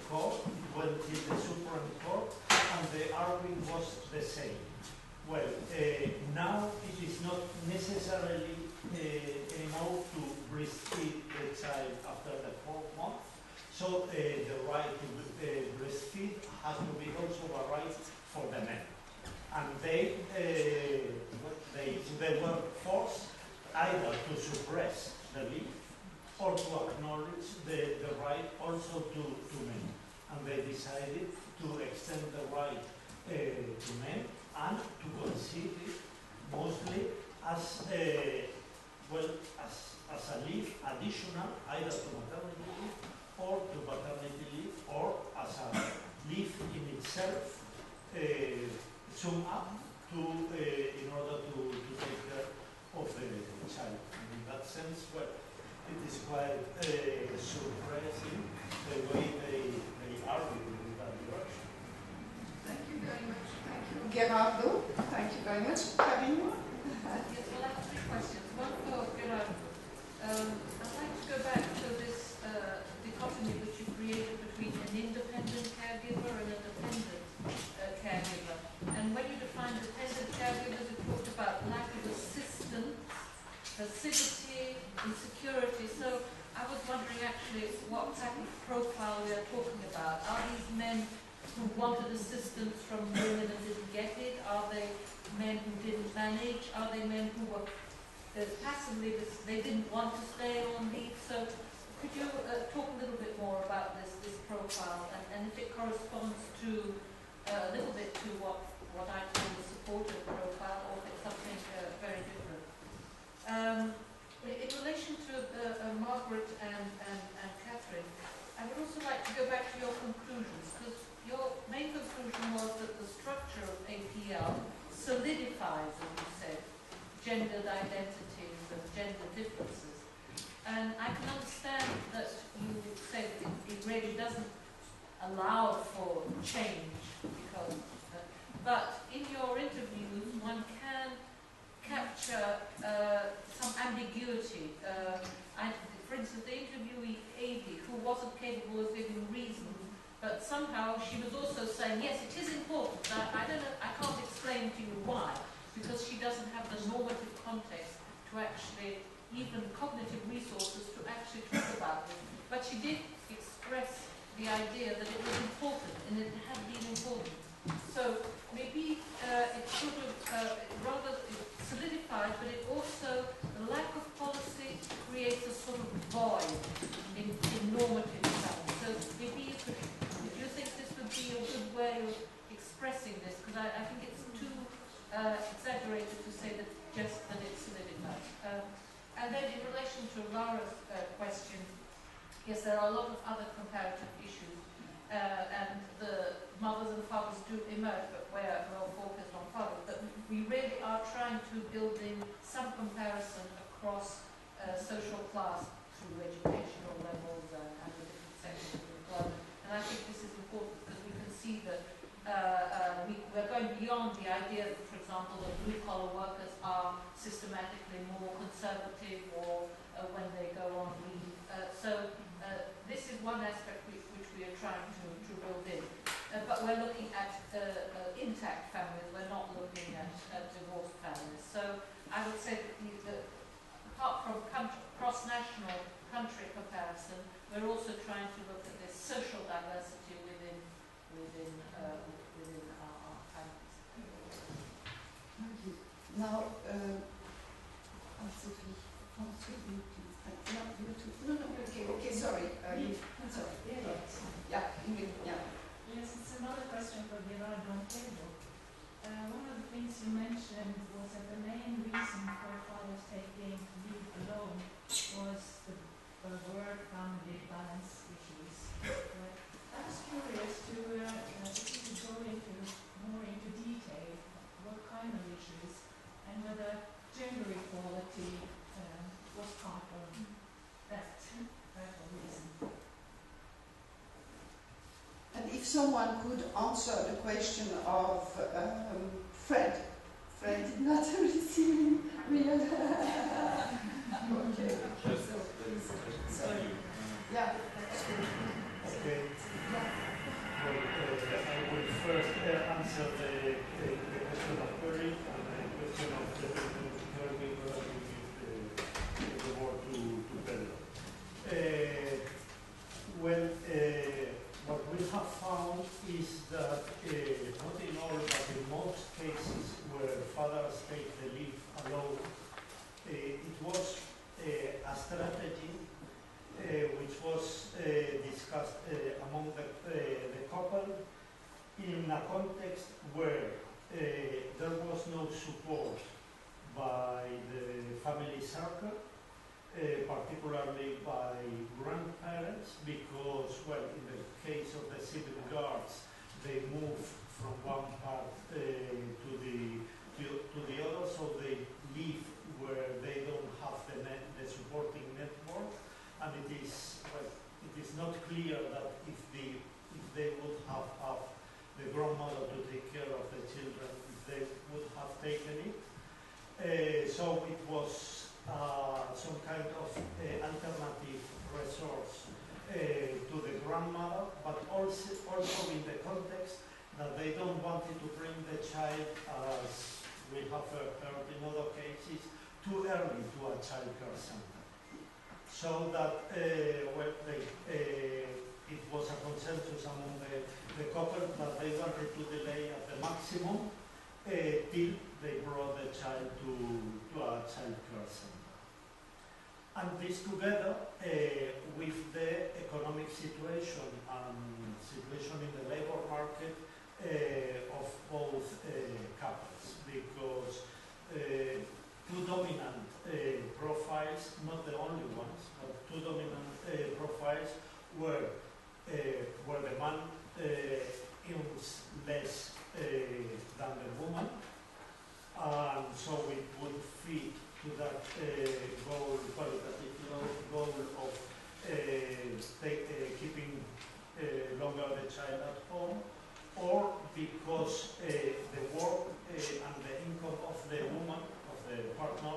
court. It went to the Supreme Court, and the argument was the same. Well, now it is not necessarily anymore to breastfeed the child after the 4th month. So the right to breastfeed has to be also a right for the men. And they were forced either to suppress the leave or to acknowledge the right also to men. And they decided to extend the right to men and to consider it mostly as as a leave additional either to maternity leave or to paternity leave, or as a leave in itself sum up to in order to take care of the child. And in that sense, well, it is quite surprising the way they argue in that direction. Thank you very much. Thank you, Gerardo. Thank you very much. Katherine? Yes, well, I have 3 questions. One for Gerardo. I'd like to go back to this dichotomy which you created between an independent caregiver and a dependent caregiver. And when you define dependent caregivers, you talked about lack of assistance, passivity, insecurity. So I was wondering actually what type of profile we are talking about. Are these men who wanted assistance from women and didn't get it? Are they men who didn't manage? Are they men who were passively, they didn't want to stay on leave? So could you talk a little bit more about this profile, and if it corresponds to a little bit to what I call the supportive profile, or if it's something very different? In relation to Margaret and Katherine, I would also like to go back to your conclusions, because your main conclusion was that the structure of APL solidifies, as you said, gendered identities and gender differences. And I can understand that you said it really doesn't allow for change, because, but in your interviews one can capture some ambiguity. For instance, the interviewee Amy, who wasn't capable of giving reasons, but somehow she was also saying, yes, it is important. I don't know, I can't explain to you why, because she doesn't have the normative context to actually, even cognitive resources to actually talk about this. But she did express the idea that it was important, and it had been important. So maybe it sort of rather solidified, but it also, the lack of policy creates a sort of void in normative terms. So maybe you could, if you think this would be a to Laura's question, yes, there are a lot of other comparative issues, and the mothers and fathers do emerge, but we're well focused on fathers. But we really are trying to build in some comparison across social class through educational levels and the different sectors of employment. And I think this is important because we can see that we're going beyond the idea that, for example, that blue-collar workers are systematically more conservative or when they go on leave. So this is one aspect which we are trying to build in. But we're looking at intact families, we're not looking at divorced families. So I would say that apart from cross-national country comparison, we're also trying to look at this social diversity within our families. Thank you. Now, Sophie, okay, sorry. Sorry. Yeah, yeah. Yes, it's another question for Gerardo and Pedro. One of the things you mentioned was that the main reason for fathers taking leave alone was the work-family balance issues. I was curious to if you could go more into detail what kind of issues and whether gender equality was part of that reason. And if someone could answer the question of Fred did not receive real. Okay. Sorry. Yeah. Okay. Well, I will first answer the question of Perry and the question of the Kirby, but I will give the word to Pedro. What we have found is that not in all, but in most cases where fathers take the leave alone, it was a strategy which was discussed among the couple in a context where there was no support by the family circle, particularly by grandparents, because, well, in the case of the civil guards, they move from one part to the other, so they live where they don't have the supporting network, and it is not clear that if they would have the grandmother to take care of the children, they would have taken it. So it was some kind of alternative resource to the grandmother, but also in the context that they don't want to bring the child, as we have heard in other cases, too early to a child care center. So that it was a consensus among the couple that they wanted to delay at the maximum till they brought the child to a child care center. And this together with the economic situation and situation in the labor market of both couples, because two dominant profiles, not the only ones, but two dominant profiles were the man earns less than the woman, and so it would fit to that qualitative goal of keeping longer the child at home, or because the work and the income of the woman, of the partner,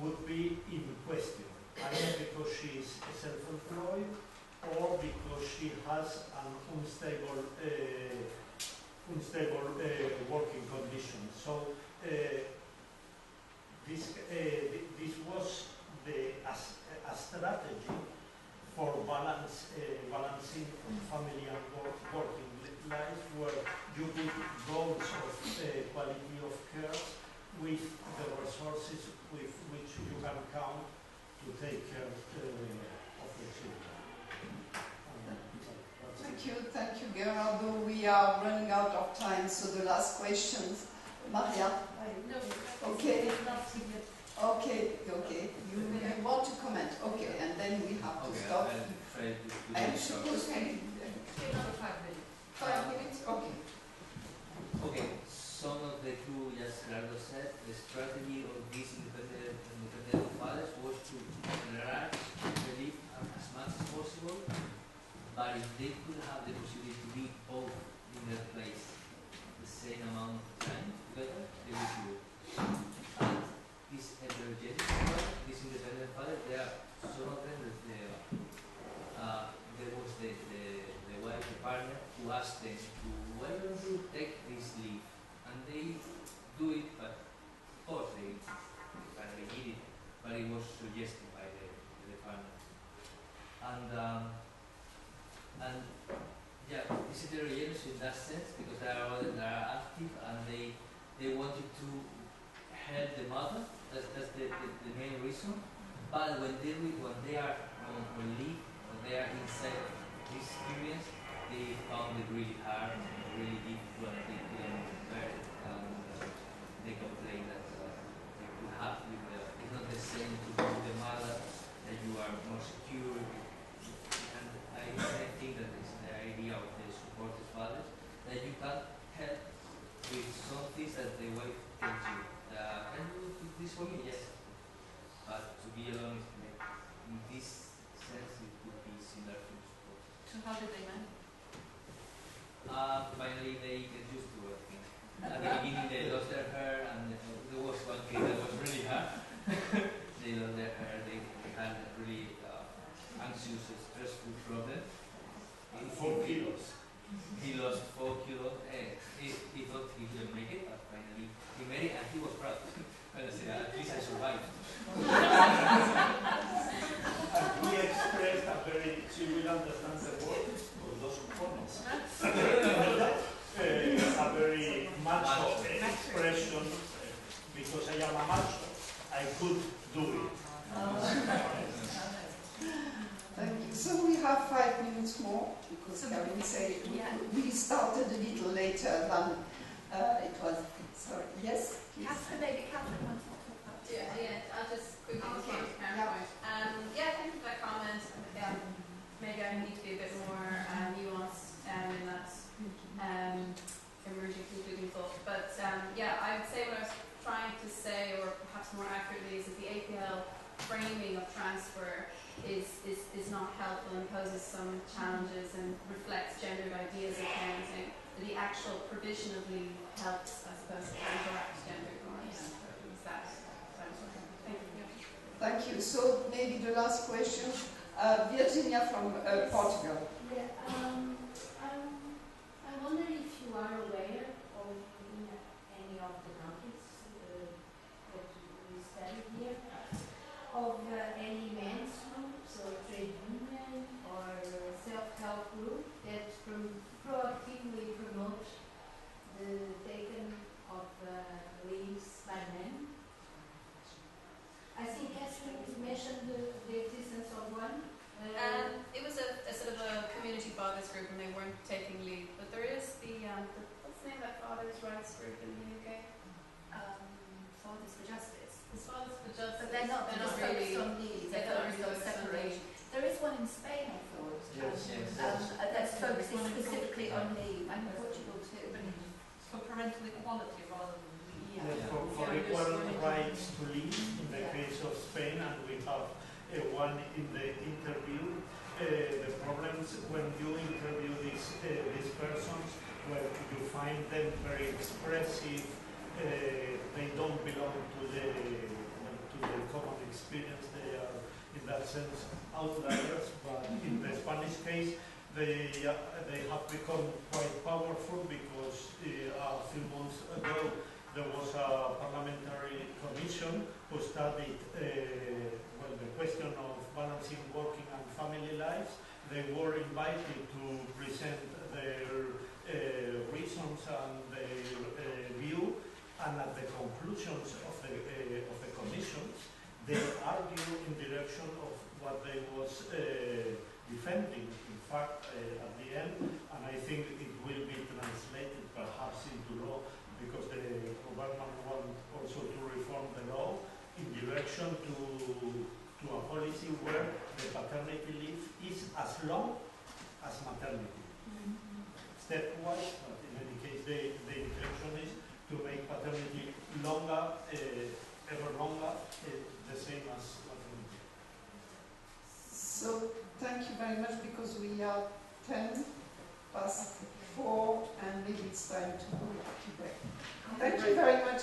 would be in question, either because she is self-employed or because she has an unstable working condition. So this was a strategy for balancing family and working life, where you put goals of quality of care with the resources with which you can count to take care of the children. Thank you, Gerardo. We are running out of time, so the last questions. Maria? No, okay. Okay, okay. You want to comment? Okay, and then we have to Okay, stop. I'll try to do I'm this short. supposed to be Another 5 minutes. 5 minutes? Okay. Okay, some of the clue, as Gerardo said, the strategy of these independent fathers was to enlarge the leave as much as possible, but if they could have the possibility to be both in their place the same amount of time together, they would do it. And these heterogeneous fathers, these independent fathers, there are some of them that there was the wife, the partner, who asked them to, why don't you take this leave? And they do it, but of course they need it, but it was suggested by the partner. And yeah, it's heterogeneous in that sense because there are others that are active and they wanted to help the mother. That's the main reason. But when they are on leave, when they are inside this experience, they found it really hard, really difficult, and they couldn't bear it. They complain that they could have it's not the same to be with the mother, that you are more secure. And I think that it's the idea of the supportive fathers, that you can help with some things that the wife tells you. Can you do this for me? Yes. But to be alone is like, in this sense, it would be similar to support. So how did they manage? Finally, they get used to it. At the beginning, they lost their hair, and there was one case that was really hard. They lost their hair. They had a really anxious, stressful problem. And 4 kilos. He lost 4 kilos. He thought he couldn't make it, but finally he made it, and he was proud. And I said, at least I survived. And he expressed a very, she will understand the word, or those components. A very macho expression, because I am a macho, I could do it. Thank you. So we have 5 minutes more, because Katherine said we started a little later than it was. Sorry. Yes? Maybe Katherine wants to talk about it. Yeah, I'll just quickly respond to Karen's point. Thank you for that comment. Maybe I need to be a bit more nuanced in that emerging concluding thought. But I would say what I was trying to say, or perhaps more accurately, is that the APL framing of transfer is not helpful and poses some challenges and reflects gendered ideas of parenting. The actual provision of leave helps, I suppose, counteract gendered norms. Thank you. Thank you. So maybe the last question, Virginia from Portugal. Yeah, I wonder if you are aware of in any of the countries that we studied here of any men's groups or trade union or self-help group that proactively promote the taking of leaves by men. I think Katherine mentioned the existence of one. It was a sort of a community fathers group, and they weren't taking leave. But there is the what's the name of that fathers' rights group in the UK? Fathers for Justice. It's Fathers for Justice. But they're not really focused on leave, they're focused on separation. There is one in Spain, I thought. That's focusing specifically on leave, and Portugal too. For parental equality rather than leave. For equal rights to leave, in the case of Spain, and we have one in the interview. The problems when you interview these persons, where you find them very expressive, they don't belong to the common experience. They are, in that sense, outliers. But in the Spanish case, they have become quite powerful because a few months ago there was a parliamentary commission who studied the question of balancing working and family lives. They were invited to present their reasons and their view, and at the conclusions of the commission, they argue in direction of what they was defending. In fact, at the end, and I think it will be translated perhaps into law, because the government want also to reform the law. in direction to a policy where the paternity leave is as long as maternity. Stepwise, but in any case, the direction is to make paternity longer, ever longer, the same as maternity. So thank you very much, because we are 4:10, and maybe it's time to break. Thank you very much.